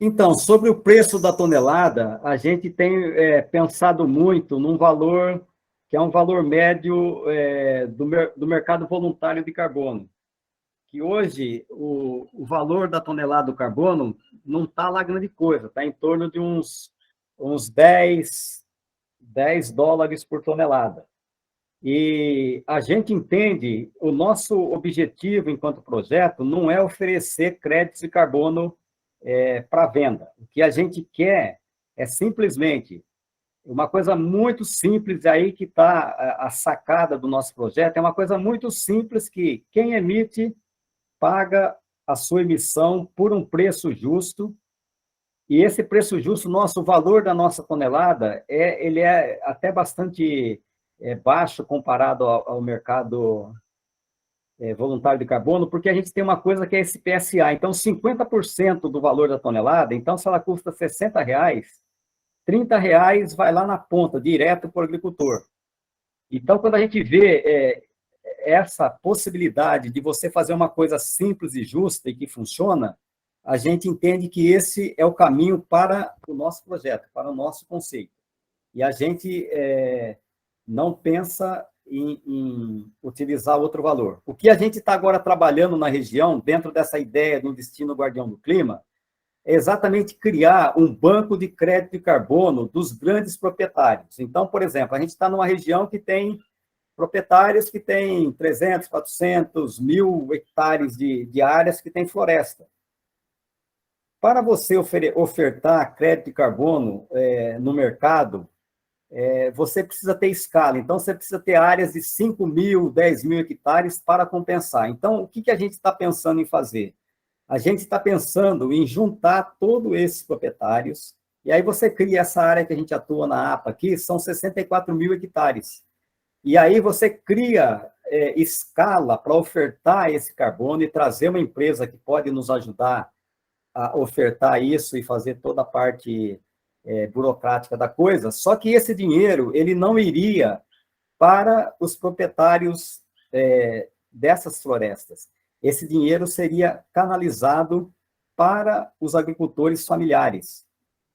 Então, sobre o preço da tonelada, a gente tem pensado muito num valor que é um valor médio do mercado voluntário de carbono. Que hoje o valor da tonelada do carbono não está lá grande coisa, está em torno de uns 10 dólares por tonelada. E a gente entende, o nosso objetivo enquanto projeto não é oferecer créditos de carbono para venda. O que a gente quer é simplesmente uma coisa muito simples, aí que está a sacada do nosso projeto, é uma coisa muito simples que quem emite paga a sua emissão por um preço justo, e esse preço justo, o valor da nossa tonelada, ele é até bastante baixo comparado ao mercado voluntário de carbono, porque a gente tem uma coisa que é esse PSA, então 50% do valor da tonelada, então se ela custa R$60, R$30 vai lá na ponta, direto para o agricultor. Então, quando a gente vê essa possibilidade de você fazer uma coisa simples e justa e que funciona, a gente entende que esse é o caminho para o nosso projeto, para o nosso conceito. E a gente não pensa em utilizar outro valor. O que a gente está agora trabalhando na região, dentro dessa ideia do destino guardião do clima, é exatamente criar um banco de crédito de carbono dos grandes proprietários. Então, por exemplo, a gente está numa região que tem proprietários que têm 300, 400, 1.000 hectares de áreas que tem floresta. Para você ofertar crédito de carbono no mercado, você precisa ter escala. Então, você precisa ter áreas de 5.000, 10.000 hectares para compensar. Então, o que a gente está pensando em fazer? A gente está pensando em juntar todos esses proprietários, e aí você cria essa área que a gente atua na APA aqui, são 64.000 hectares. E aí você cria escala para ofertar esse carbono e trazer uma empresa que pode nos ajudar a ofertar isso e fazer toda a parte burocrática da coisa, só que esse dinheiro ele não iria para os proprietários dessas florestas. Esse dinheiro seria canalizado para os agricultores familiares.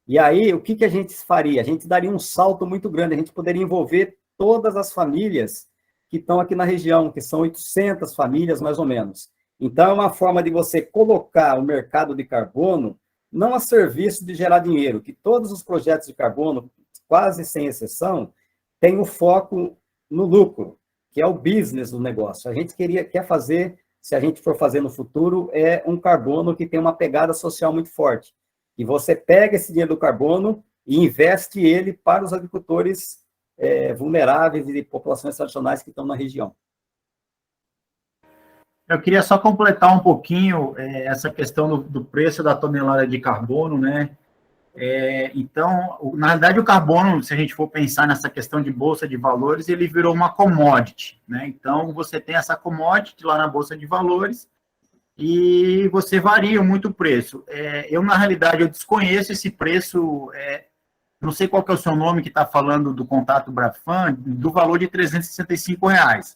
E aí, o que a gente faria? A gente daria um salto muito grande, a gente poderia envolver todas as famílias que estão aqui na região, que são 800 famílias, mais ou menos. Então, é uma forma de você colocar o mercado de carbono não a serviço de gerar dinheiro, que todos os projetos de carbono, quase sem exceção, têm o foco no lucro, que é o business do negócio. A gente quer fazer, se a gente for fazer no futuro, um carbono que tem uma pegada social muito forte. E você pega esse dinheiro do carbono e investe ele para os agricultores vulneráveis e populações tradicionais que estão na região. Eu queria só completar um pouquinho essa questão do preço da tonelada de carbono, né? Então, na verdade, o carbono, se a gente for pensar nessa questão de bolsa de valores, ele virou uma commodity, né? Então, você tem essa commodity lá na bolsa de valores e você varia muito o preço. Eu, na realidade, eu desconheço esse preço, não sei qual que é o seu nome que está falando do contato Brafan, do valor de R$365.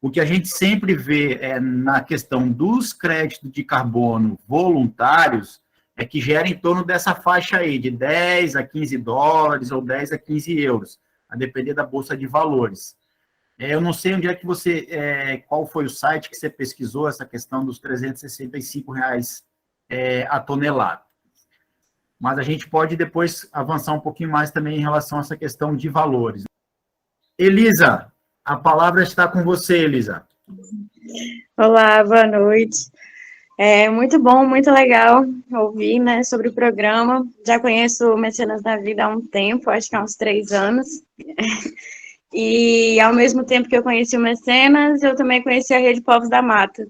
O que a gente sempre vê na questão dos créditos de carbono voluntários é que gera em torno dessa faixa aí, de 10 a 15 dólares ou 10 a 15 euros, a depender da bolsa de valores. Eu não sei onde é que qual foi o site que você pesquisou essa questão dos R$365 a tonelada. Mas a gente pode depois avançar um pouquinho mais também em relação a essa questão de valores. Elisa, a palavra está com você, Elisa. Olá, boa noite. Muito bom, muito legal ouvir, né, sobre o programa. Já conheço o Mecenas da Vida há um tempo, acho que há uns 3 anos. E, ao mesmo tempo que eu conheci o Mecenas, eu também conheci a Rede Povos da Mata.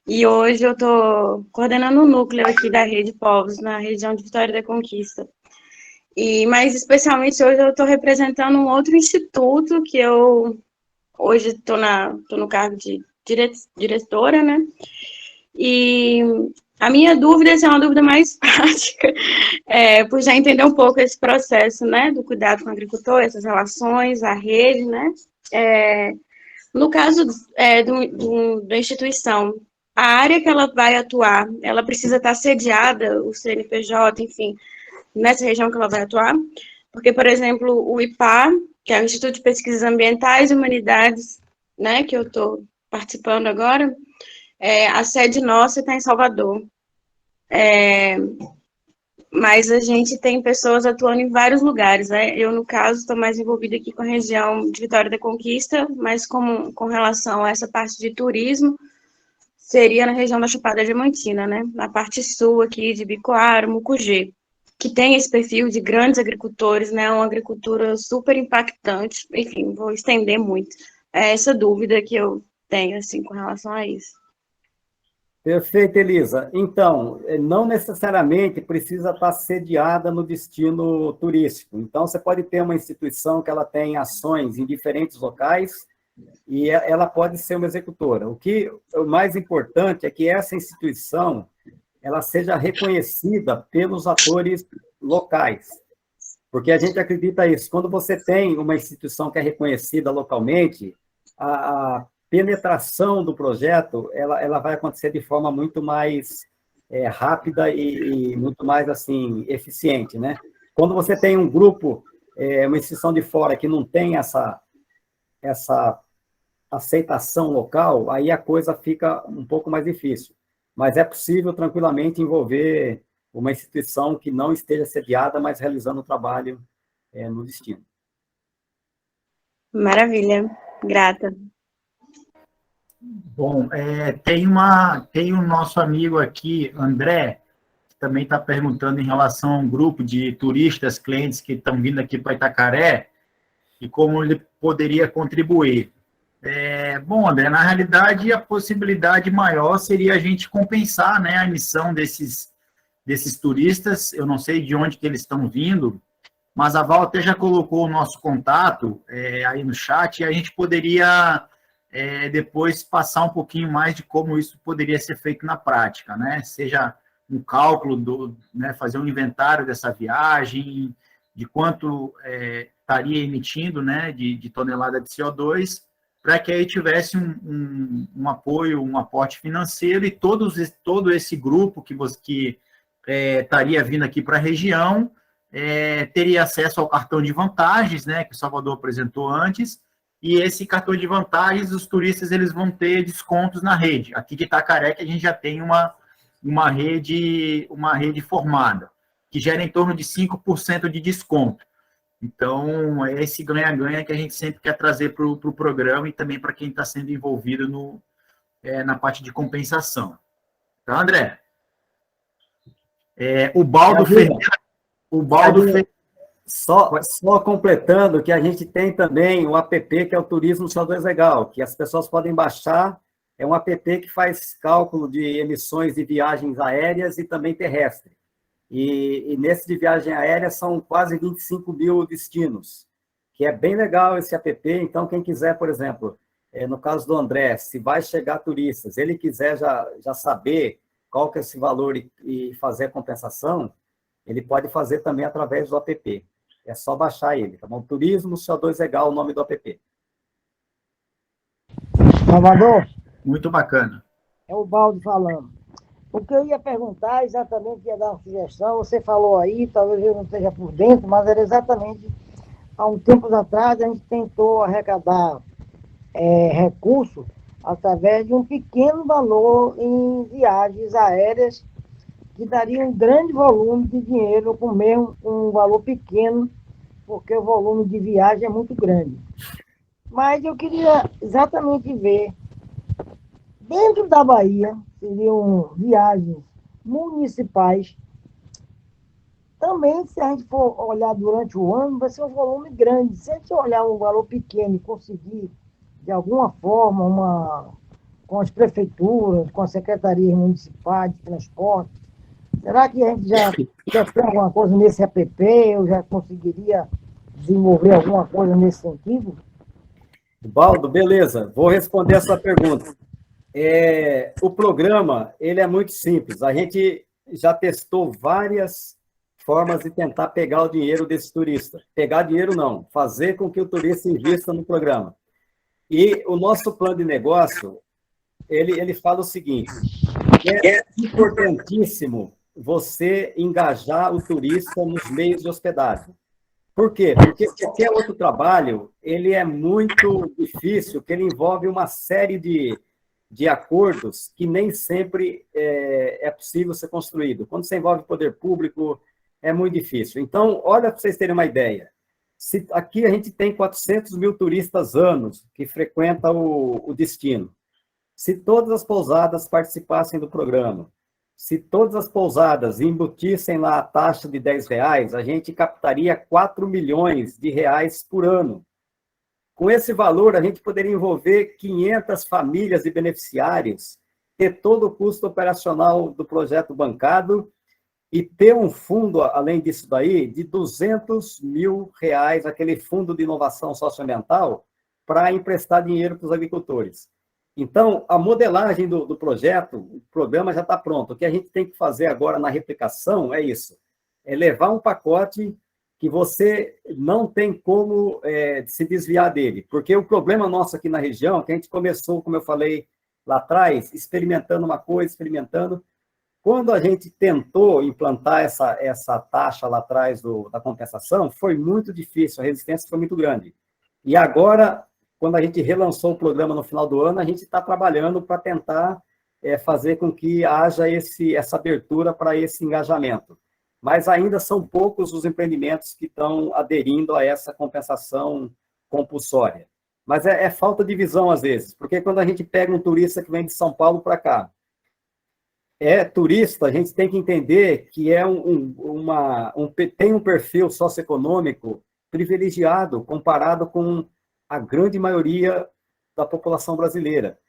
E hoje eu estou coordenando um núcleo aqui da Rede Povos, na região de Vitória da Conquista. Mas, especialmente, hoje eu estou representando um outro instituto que eu hoje estou no cargo de diretora, né? E a minha dúvida é uma dúvida mais prática, por já entender um pouco esse processo, né, do cuidado com o agricultor, essas relações, a rede, né? No caso da instituição, a área que ela vai atuar, ela precisa estar sediada, o CNPJ, enfim, nessa região que ela vai atuar? Porque, por exemplo, o IPA, que é o Instituto de Pesquisas Ambientais e Humanidades, né, que eu estou participando agora, a sede nossa está em Salvador. Mas a gente tem pessoas atuando em vários lugares, né? Eu, no caso, estou mais envolvida aqui com a região de Vitória da Conquista, mas com relação a essa parte de turismo, seria na região da Chapada Diamantina, né? Na parte sul aqui de Bicoara, Mucugê, que tem esse perfil de grandes agricultores, né? Uma agricultura super impactante. Enfim, vou estender muito. É essa dúvida que eu tenho, assim, com relação a isso. Perfeito, Elisa. Então, não necessariamente precisa estar sediada no destino turístico. Então, você pode ter uma instituição que ela tem ações em diferentes locais e ela pode ser uma executora. O mais importante é que essa instituição ela seja reconhecida pelos atores locais. Porque a gente acredita isso. Quando você tem uma instituição que é reconhecida localmente, a penetração do projeto ela vai acontecer de forma muito mais rápida e muito mais assim eficiente, né? Quando você tem um grupo, uma instituição de fora que não tem essa aceitação local, aí a coisa fica um pouco mais difícil. Mas é possível tranquilamente envolver uma instituição que não esteja sediada, mas realizando o trabalho no destino. Maravilha, grata. Bom, tem o nosso amigo aqui, André, que também está perguntando em relação a um grupo de turistas, clientes que estão vindo aqui para Itacaré, e como ele poderia contribuir. Bom, André, na realidade, a possibilidade maior seria a gente compensar, né, a emissão desses turistas. Eu não sei de onde que eles estão vindo, mas a Val até já colocou o nosso contato aí no chat, e a gente poderia depois passar um pouquinho mais de como isso poderia ser feito na prática, né? Seja um cálculo, né, fazer um inventário dessa viagem, de quanto estaria emitindo, né, de tonelada de CO2, para que aí tivesse um apoio, um aporte financeiro, e todo esse grupo que estaria vindo aqui para a região teria acesso ao cartão de vantagens, né, que o Salvador apresentou antes, e esse cartão de vantagens, os turistas eles vão ter descontos na rede. Aqui de Itacaré, que a gente já tem uma rede formada, que gera em torno de 5% de desconto. Então, é esse ganha-ganha que a gente sempre quer trazer para o programa e também para quem está sendo envolvido na parte de compensação. Tá, André? O Baldo Ferreira... Só completando que a gente tem também o app, que é o Turismo CO2 Legal, que as pessoas podem baixar. É um app que faz cálculo de emissões de viagens aéreas e também terrestres. E nesse de viagem aérea são quase 25 mil destinos, que é bem legal esse app. Então, quem quiser, por exemplo, no caso do André, se vai chegar turistas, ele quiser já saber qual que é esse valor e fazer a compensação, ele pode fazer também através do app. É só baixar ele, tá bom? Turismo CO2 Legal, o nome do app. Salvador, Muito bacana. é o Baldo falando. O que eu ia perguntar, exatamente, ia dar uma sugestão, você falou aí, talvez eu não esteja por dentro, mas era exatamente, há um tempo atrás, a gente tentou arrecadar recursos através de um pequeno valor em viagens aéreas, que daria um grande volume de dinheiro com mesmo um valor pequeno, porque o volume de viagem é muito grande. Mas eu queria exatamente ver, dentro da Bahia, seriam viagens municipais. Também, se a gente for olhar durante o ano, vai ser um volume grande. Se a gente olhar um valor pequeno e conseguir, de alguma forma, com as prefeituras, com as secretarias municipais de transporte, será que a gente já tem alguma coisa nesse app? Eu já conseguiria desenvolver alguma coisa nesse sentido? Baldo, beleza. Vou responder essa pergunta. O programa, ele é muito simples. A gente já testou várias formas de tentar pegar o dinheiro desse turista. Pegar dinheiro não, fazer com que o turista invista no programa. E o nosso plano de negócio, ele fala o seguinte: é importantíssimo você engajar o turista nos meios de hospedagem. Por quê? Porque qualquer outro trabalho, ele é muito difícil, que ele envolve uma série de acordos que nem sempre é possível ser construído. Quando você envolve poder público, é muito difícil. Então, olha para vocês terem uma ideia. Aqui a gente tem 400 mil turistas anos que frequentam o destino. Se todas as pousadas participassem do programa, se todas as pousadas embutissem lá a taxa de R$10, a gente captaria 4 milhões de reais por ano. Com esse valor, a gente poderia envolver 500 famílias de beneficiários, ter todo o custo operacional do projeto bancado e ter um fundo, além disso daí, de R$200 mil, aquele fundo de inovação socioambiental, para emprestar dinheiro para os agricultores. Então, a modelagem do projeto, o programa já está pronto. O que a gente tem que fazer agora na replicação é isso, é levar um pacote que você não tem como se desviar dele. Porque o problema nosso aqui na região, que a gente começou, como eu falei lá atrás, experimentando uma coisa, experimentando. Quando a gente tentou implantar essa taxa lá atrás da compensação, foi muito difícil, a resistência foi muito grande. E agora, quando a gente relançou o programa no final do ano, a gente está trabalhando para tentar fazer com que haja essa abertura para esse engajamento. Mas ainda são poucos os empreendimentos que estão aderindo a essa compensação compulsória. Mas é falta de visão, às vezes, porque quando a gente pega um turista que vem de São Paulo para cá, turista, a gente tem que entender que tem um perfil socioeconômico privilegiado comparado com a grande maioria da população brasileira.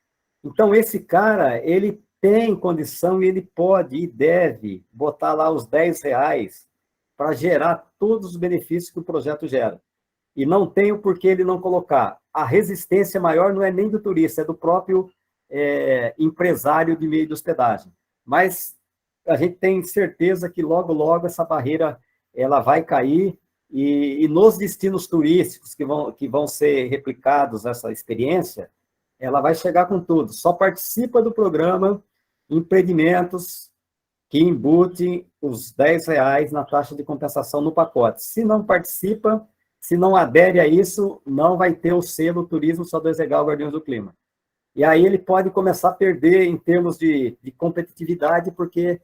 Então, esse cara, ele tem condição e ele pode e deve botar lá os R$10 para gerar todos os benefícios que o projeto gera. E não tem o porquê ele não colocar. A resistência maior não é nem do turista, é do próprio empresário de meio de hospedagem. Mas a gente tem certeza que logo, logo essa barreira ela vai cair e nos destinos turísticos que vão ser replicados essa experiência, ela vai chegar com tudo. Só participa do programa empreendimentos que embutem os R$10 na taxa de compensação no pacote. Se não participa, se não adere a isso, não vai ter o selo Turismo CO2 Legal Guardiões do Clima. E aí ele pode começar a perder em termos de competitividade, porque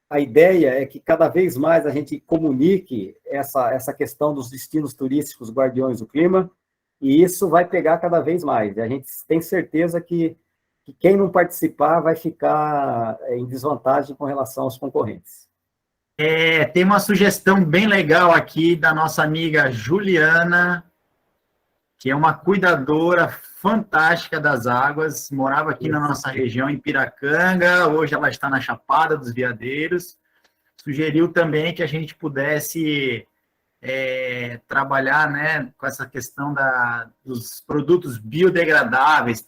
a ideia é que cada vez mais a gente comunique essa questão dos destinos turísticos Guardiões do Clima, e isso vai pegar cada vez mais. E a gente tem certeza que quem não participar vai ficar em desvantagem com relação aos concorrentes. Tem uma sugestão bem legal aqui da nossa amiga Juliana, que é uma cuidadora fantástica das águas, morava aqui na nossa região, em Piracanga, hoje ela está na Chapada dos Veadeiros. sugeriu também que a gente pudesse trabalhar, né, com essa questão dos produtos biodegradáveis,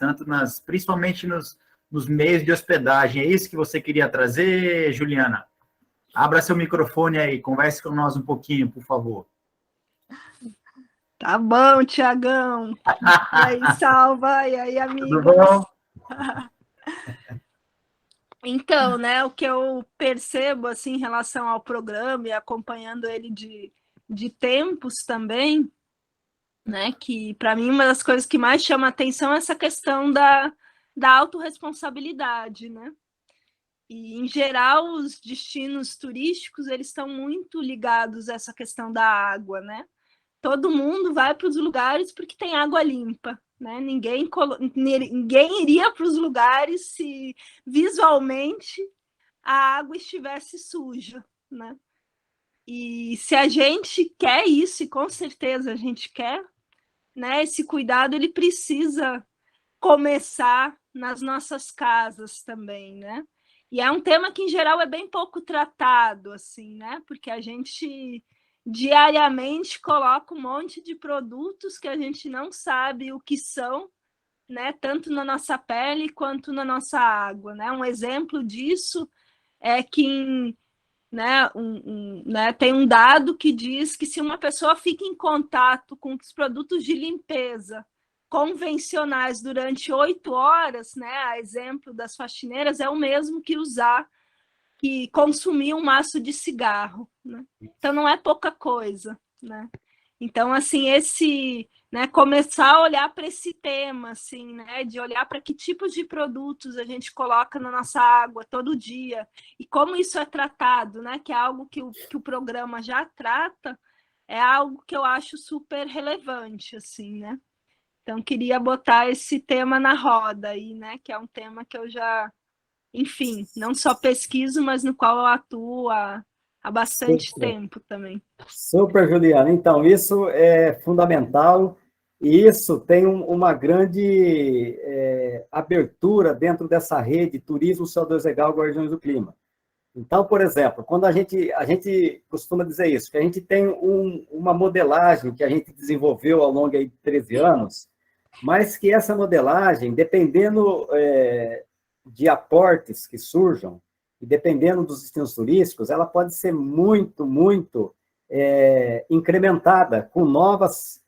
principalmente nos meios de hospedagem. É isso que você queria trazer, Juliana? Abra seu microfone aí, converse com nós um pouquinho, por favor. Tá bom, Tiagão. E aí, Salva? E aí, amigos? Tudo bom? Então, né, o que eu percebo, assim, em relação ao programa e acompanhando ele de tempos também, né, que para mim uma das coisas que mais chama a atenção é essa questão da autorresponsabilidade, né? E, em geral, os destinos turísticos, eles estão muito ligados a essa questão da água, né? Todo mundo vai para os lugares porque tem água limpa, né? Ninguém iria para os lugares se visualmente a água estivesse suja, né? E se a gente quer isso, e com certeza a gente quer, né? Esse cuidado ele precisa começar nas nossas casas também, né? E é um tema que em geral é bem pouco tratado, assim, né? Porque a gente diariamente coloca um monte de produtos que a gente não sabe o que são, né? Tanto na nossa pele quanto na nossa água, né? Um exemplo disso é que tem um dado que diz que se uma pessoa fica em contato com os produtos de limpeza convencionais durante 8 horas, né? A exemplo das faxineiras, é o mesmo que consumir um maço de cigarro, né? Então não é pouca coisa, né? Então, assim, começar a olhar para esse tema, assim, né? De olhar para que tipos de produtos a gente coloca na nossa água todo dia e como isso é tratado, né? Que é algo que o programa já trata, é algo que eu acho super relevante, assim, né? Então, queria botar esse tema na roda aí, né? Que é um tema que eu já, enfim, não só pesquiso, mas no qual eu atuo há bastante tempo também. Super, Juliana. Então, isso é fundamental e isso tem uma grande abertura dentro dessa rede Turismo CO2 Legal Guardiões do Clima. Então, por exemplo, quando a gente costuma dizer isso, que a gente tem uma modelagem que a gente desenvolveu ao longo de 13 anos, mas que essa modelagem, dependendo de aportes que surjam, e dependendo dos destinos turísticos, ela pode ser muito, muito incrementada com novas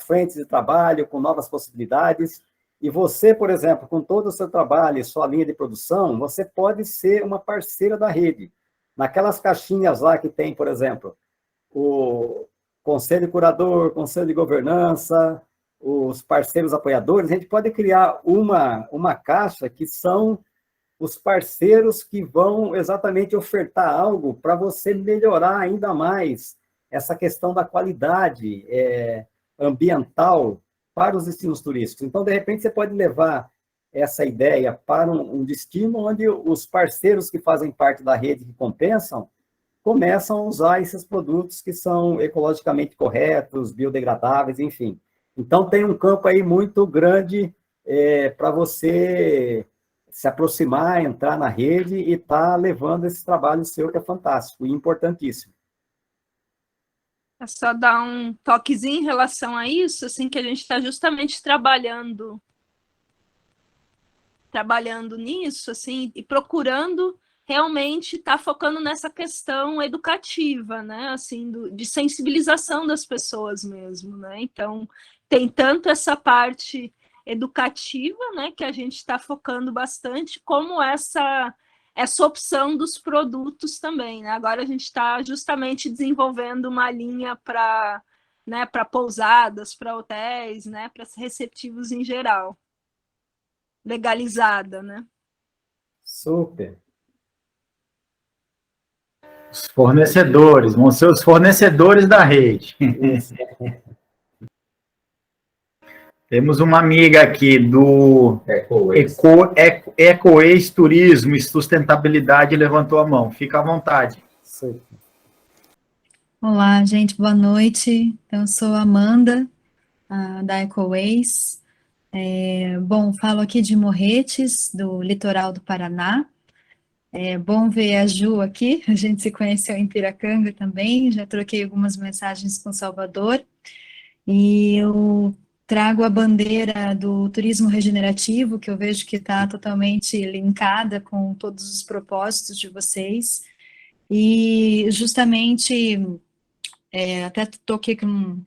frentes de trabalho, com novas possibilidades. E você, por exemplo, com todo o seu trabalho e sua linha de produção, você pode ser uma parceira da rede. Naquelas caixinhas lá que tem, por exemplo, o conselho curador, conselho de governança, os parceiros apoiadores, a gente pode criar uma caixa que são os parceiros que vão exatamente ofertar algo para você melhorar ainda mais essa questão da qualidade ambiental para os destinos turísticos. Então, de repente, você pode levar essa ideia para um destino onde os parceiros que fazem parte da rede que compensam começam a usar esses produtos que são ecologicamente corretos, biodegradáveis, enfim. Então, tem um campo aí muito grande para você se aproximar, entrar na rede e estar levando esse trabalho seu, que é fantástico e importantíssimo. É só dar um toquezinho em relação a isso, assim, que a gente está justamente trabalhando nisso, assim, e procurando realmente estar focando nessa questão educativa, né, assim, de sensibilização das pessoas mesmo, né, então tem tanto essa parte educativa, né, que a gente está focando bastante, como essa opção dos produtos também, né? Agora a gente está justamente desenvolvendo uma linha para pousadas, para hotéis, né? Para receptivos em geral. Legalizada, né? Super. Os fornecedores, vão ser os fornecedores da rede. Temos uma amiga aqui do EcoWays Turismo e Sustentabilidade, levantou a mão. Fica à vontade. Super. Olá, gente, boa noite. Eu sou a Amanda, da EcoWays. Bom, falo aqui de Morretes, do litoral do Paraná. É bom ver a Ju aqui, a gente se conheceu em Piracanga também, já troquei algumas mensagens com Salvador, e eu trago a bandeira do turismo regenerativo, que eu vejo que está totalmente linkada com todos os propósitos de vocês, e justamente, até toquei com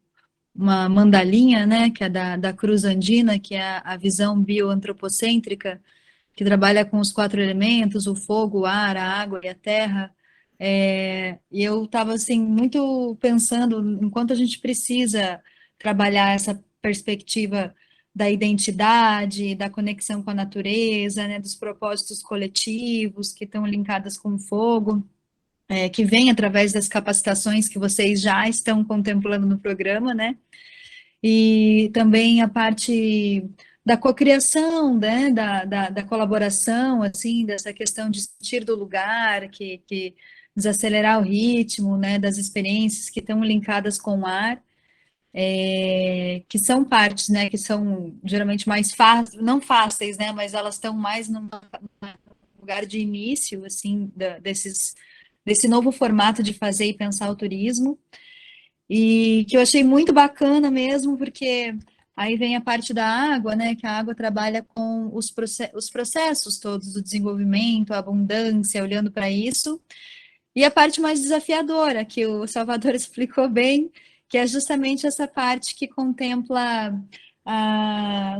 uma mandalinha, né, que é da Cruz Andina, que é a visão bioantropocêntrica, que trabalha com os 4 elementos, o fogo, o ar, a água e a terra. E eu estava, assim, muito pensando enquanto a gente precisa trabalhar essa perspectiva da identidade, da conexão com a natureza, né, dos propósitos coletivos que estão linkados com o fogo, que vem através das capacitações que vocês já estão contemplando no programa, né? E também a parte da cocriação, né? Da colaboração, assim, dessa questão de sentir do lugar, que desacelerar o ritmo, né? Das experiências que estão linkadas com o ar, que são partes, né? Que são geralmente mais fáceis, não fáceis, né? Mas elas estão mais no lugar de início, assim, desse novo formato de fazer e pensar o turismo, e que eu achei muito bacana mesmo, porque aí vem a parte da água, né, que a água trabalha com os processos todos do desenvolvimento, a abundância, olhando para isso, e a parte mais desafiadora, que o Salvador explicou bem, que é justamente essa parte que contempla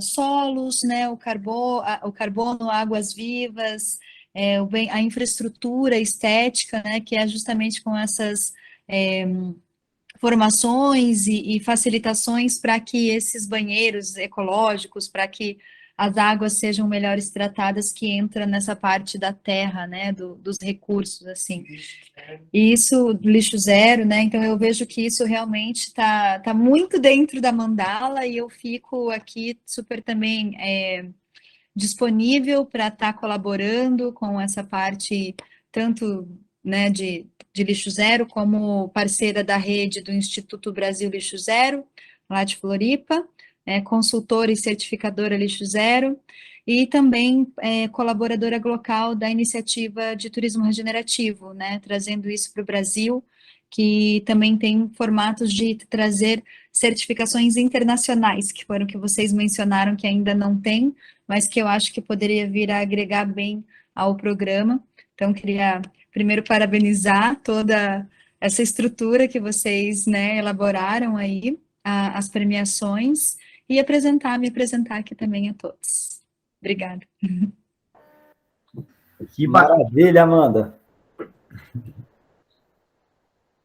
solos, né, o carbono, águas vivas, a infraestrutura estética, né, que é justamente com essas formações e facilitações para que esses banheiros ecológicos, para que as águas sejam melhores tratadas, que entra nessa parte da terra, né, dos recursos, assim. E isso, lixo zero, né, então eu vejo que isso realmente está muito dentro da mandala, e eu fico aqui super também disponível para estar colaborando com essa parte, tanto, né, de lixo zero, como parceira da rede do Instituto Brasil Lixo Zero, lá de Floripa, consultora e certificadora Lixo Zero, e também colaboradora local da iniciativa de turismo regenerativo, né, trazendo isso para o Brasil, que também tem formatos de trazer certificações internacionais, que foram que vocês mencionaram que ainda não tem, mas que eu acho que poderia vir a agregar bem ao programa. Então, queria primeiro parabenizar toda essa estrutura que vocês, né, elaboraram aí, as premiações, e me apresentar aqui também a todos. Obrigada. Que bacana. Maravilha, Amanda.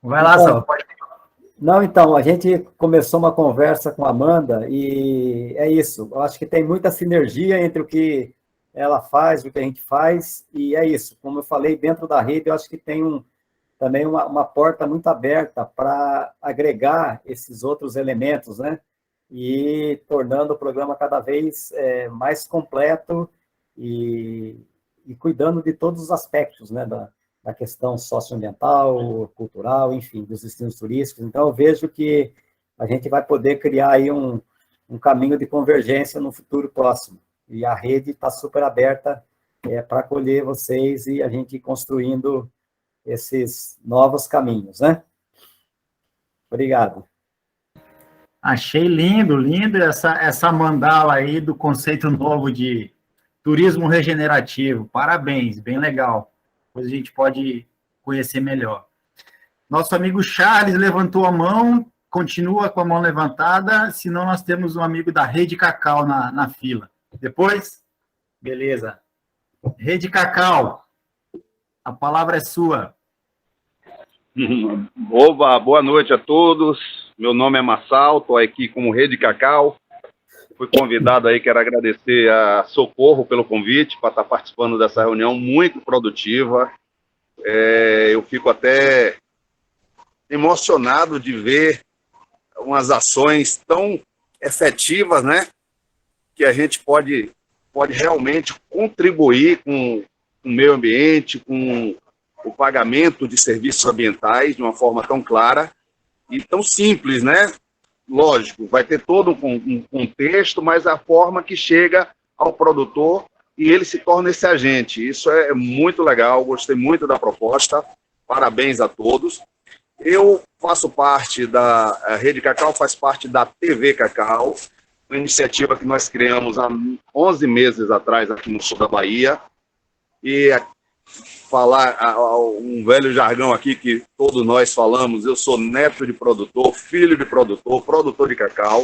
Vai lá, Salva, pode. Não, então, a gente começou uma conversa com a Amanda e é isso. Eu acho que tem muita sinergia entre o que ela faz, o que a gente faz, e é isso. Como eu falei, dentro da rede, eu acho que tem também uma porta muito aberta para agregar esses outros elementos, né? E tornando o programa cada vez mais completo e cuidando de todos os aspectos, né? Da questão socioambiental, cultural, enfim, dos destinos turísticos. Então, eu vejo que a gente vai poder criar aí um caminho de convergência no futuro próximo. E a rede está super aberta para acolher vocês e a gente ir construindo esses novos caminhos, né? Obrigado. Achei lindo essa mandala aí do conceito novo de turismo regenerativo. Parabéns, bem legal. Depois a gente pode conhecer melhor. Nosso amigo Charles levantou a mão, continua com a mão levantada, senão nós temos um amigo da Rede Cacau na fila. Depois? Beleza. Rede Cacau, a palavra é sua. Oba, boa noite a todos. Meu nome é Massal, estou aqui como Rede Cacau. Fui convidado aí, quero agradecer a Socorro pelo convite para estar participando dessa reunião muito produtiva. Eu fico até emocionado de ver umas ações tão efetivas, né? Que a gente pode realmente contribuir com o meio ambiente, com o pagamento de serviços ambientais de uma forma tão clara e tão simples, né? Lógico, vai ter todo um contexto, mas a forma que chega ao produtor e ele se torna esse agente. Isso é muito legal, gostei muito da proposta, parabéns a todos. Eu faço parte a Rede Cacau, faz parte da TV Cacau, uma iniciativa que nós criamos há 11 meses atrás aqui no sul da Bahia, e falar um velho jargão aqui que todos nós falamos, eu sou neto de produtor, filho de produtor, produtor de cacau,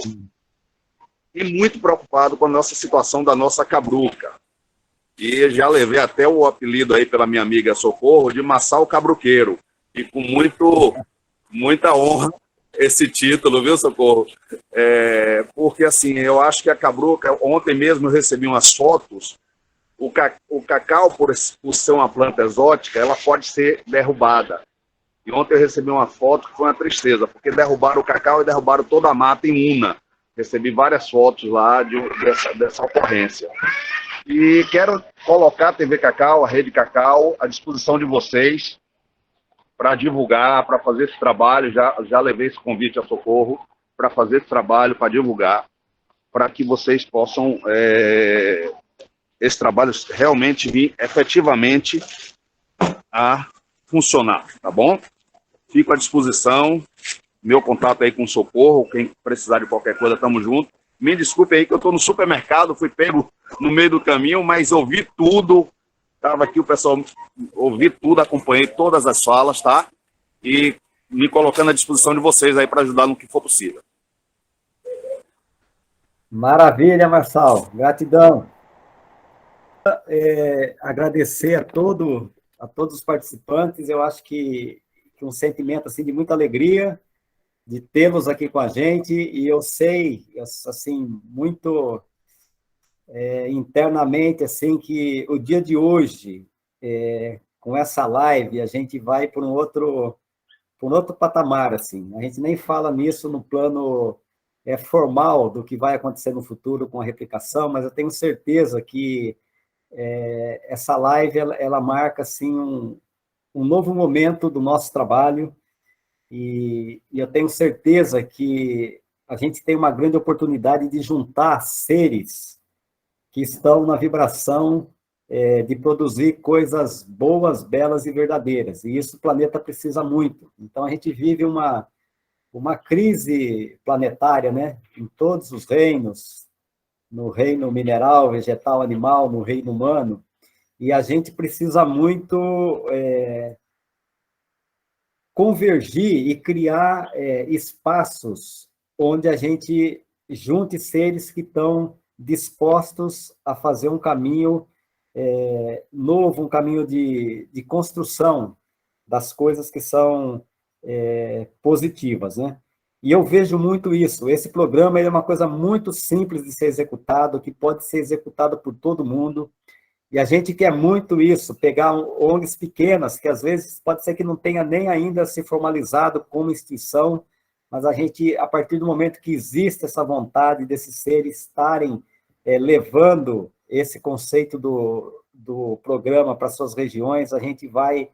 e muito preocupado com a nossa situação da nossa cabruca. E já levei até o apelido aí pela minha amiga Socorro de Massal Cabruqueiro, e com muita honra esse título, viu, Socorro? Porque assim, eu acho que a cabruca, ontem mesmo eu recebi umas fotos. O cacau, por ser uma planta exótica, ela pode ser derrubada. E ontem eu recebi uma foto que foi uma tristeza, porque derrubaram o cacau e derrubaram toda a mata em una. Recebi várias fotos lá dessa ocorrência. E quero colocar a TV Cacau, a Rede Cacau, à disposição de vocês para divulgar, para fazer esse trabalho. Já levei esse convite a Socorro para fazer esse trabalho, para divulgar, para que vocês possam... esse trabalho realmente vir efetivamente a funcionar, tá bom? Fico à disposição, meu contato aí com o Socorro, quem precisar de qualquer coisa, tamo junto. Me desculpe aí que eu estou no supermercado, fui pego no meio do caminho, mas ouvi tudo, estava aqui o pessoal, ouvi tudo, acompanhei todas as falas, tá? E me colocando à disposição de vocês aí para ajudar no que for possível. Maravilha, Marçal, gratidão. Agradecer a todos os participantes, eu acho que um sentimento assim, de muita alegria de tê-los aqui com a gente, e eu sei, assim, muito internamente, assim, que o dia de hoje, com essa live, a gente vai por um outro patamar, assim, a gente nem fala nisso no plano formal do que vai acontecer no futuro com a replicação, mas eu tenho certeza que essa live, ela marca, assim, um novo momento do nosso trabalho, e eu tenho certeza que a gente tem uma grande oportunidade de juntar seres que estão na vibração de produzir coisas boas, belas e verdadeiras, e isso o planeta precisa muito. Então, a gente vive uma crise planetária, né, em todos os reinos, no reino mineral, vegetal, animal, no reino humano, e a gente precisa muito convergir e criar espaços onde a gente junte seres que estão dispostos a fazer um caminho novo, um caminho de construção das coisas que são positivas, né? E eu vejo muito isso. Esse programa é uma coisa muito simples de ser executado, que pode ser executado por todo mundo. E a gente quer muito isso, pegar ONGs pequenas, que às vezes pode ser que não tenha nem ainda se formalizado como instituição, mas a gente, a partir do momento que existe essa vontade desses seres estarem levando esse conceito do programa para suas regiões, a gente vai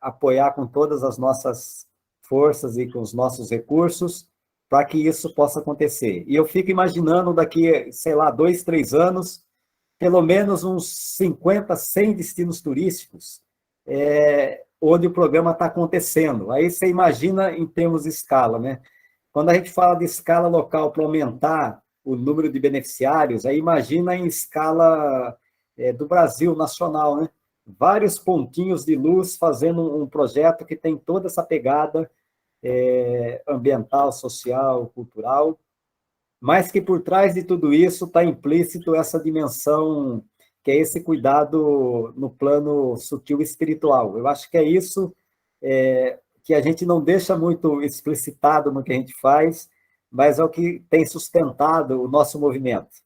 apoiar com todas as nossas forças e com os nossos recursos para que isso possa acontecer. E eu fico imaginando daqui, sei lá, 2, 3 anos, pelo menos uns 50, 100 destinos turísticos onde o programa está acontecendo. Aí você imagina em termos de escala, né? Quando a gente fala de escala local para aumentar o número de beneficiários, aí imagina em escala do Brasil nacional, né? Vários pontinhos de luz fazendo um projeto que tem toda essa pegada ambiental, social, cultural, mas que por trás de tudo isso está implícito essa dimensão, que é esse cuidado no plano sutil espiritual. Eu acho que é isso que a gente não deixa muito explicitado no que a gente faz, mas é o que tem sustentado o nosso movimento.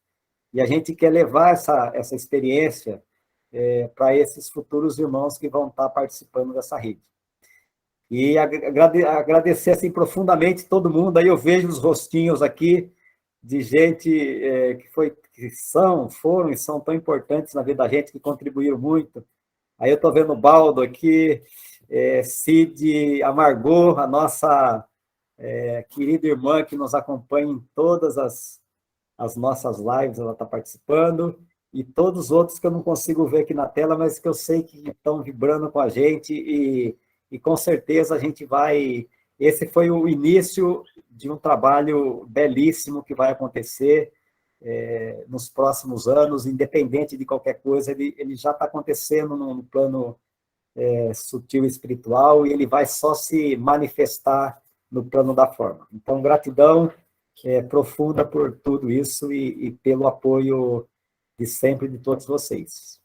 E a gente quer levar essa experiência para esses futuros irmãos que vão estar participando dessa rede. E agradecer assim, profundamente todo mundo. Aí eu vejo os rostinhos aqui de gente foram e são tão importantes na vida da gente, que contribuíram muito. Aí eu estou vendo o Baldo aqui, Cid, a Margot, a nossa querida irmã que nos acompanha em todas as nossas lives, ela está participando. e todos os outros que eu não consigo ver aqui na tela, mas que eu sei que estão vibrando com a gente, e com certeza a gente vai... Esse foi o início de um trabalho belíssimo que vai acontecer nos próximos anos, independente de qualquer coisa, ele já está acontecendo no plano sutil espiritual, e ele vai só se manifestar no plano da forma. Então, gratidão profunda por tudo isso e pelo apoio de sempre de todos vocês.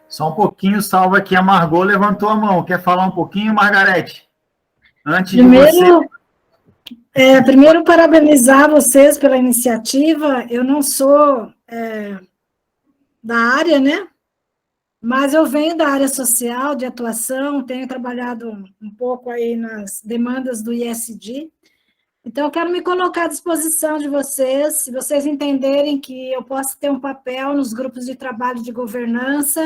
Só um pouquinho, salva aqui, a Margot levantou a mão. Quer falar um pouquinho, Margarete? Antes de você... Primeiro, parabenizar vocês pela iniciativa. Eu não sou da área, né? Mas eu venho da área social, de atuação, tenho trabalhado um pouco aí nas demandas do ISD. Então, eu quero me colocar à disposição de vocês, se vocês entenderem que eu posso ter um papel nos grupos de trabalho de governança,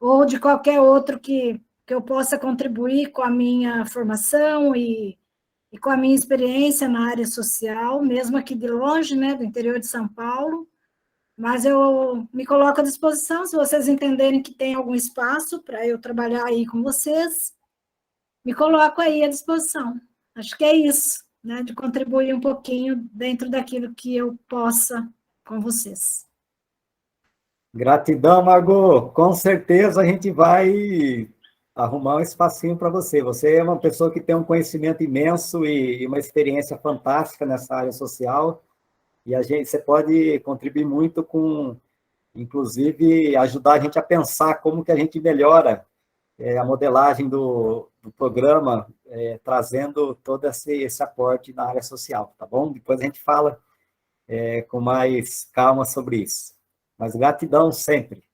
ou de qualquer outro que eu possa contribuir com a minha formação e com a minha experiência na área social, mesmo aqui de longe, né, do interior de São Paulo. Mas eu me coloco à disposição, se vocês entenderem que tem algum espaço para eu trabalhar aí com vocês, me coloco aí à disposição. Acho que é isso, né, de contribuir um pouquinho dentro daquilo que eu possa com vocês. Gratidão, Margot. Com certeza a gente vai arrumar um espacinho para você. Você é uma pessoa que tem um conhecimento imenso e uma experiência fantástica nessa área social, e você pode contribuir muito com, inclusive, ajudar a gente a pensar como que a gente melhora a modelagem do programa, trazendo todo esse aporte na área social, tá bom? Depois a gente fala com mais calma sobre isso. Mas gratidão sempre.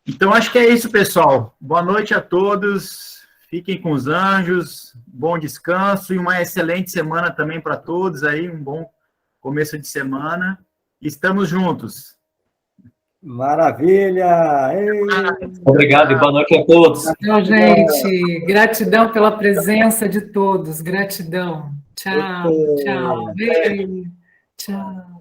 Então, acho que é isso, pessoal. Boa noite a todos. Fiquem com os anjos. Bom descanso e uma excelente semana também para todos aí. Um bom começo de semana. Estamos juntos. Maravilha! Ei. Obrigado e boa noite a todos. Tchau, gente. Gratidão pela presença de todos. Gratidão. Tchau, tchau. Beijo. Tchau.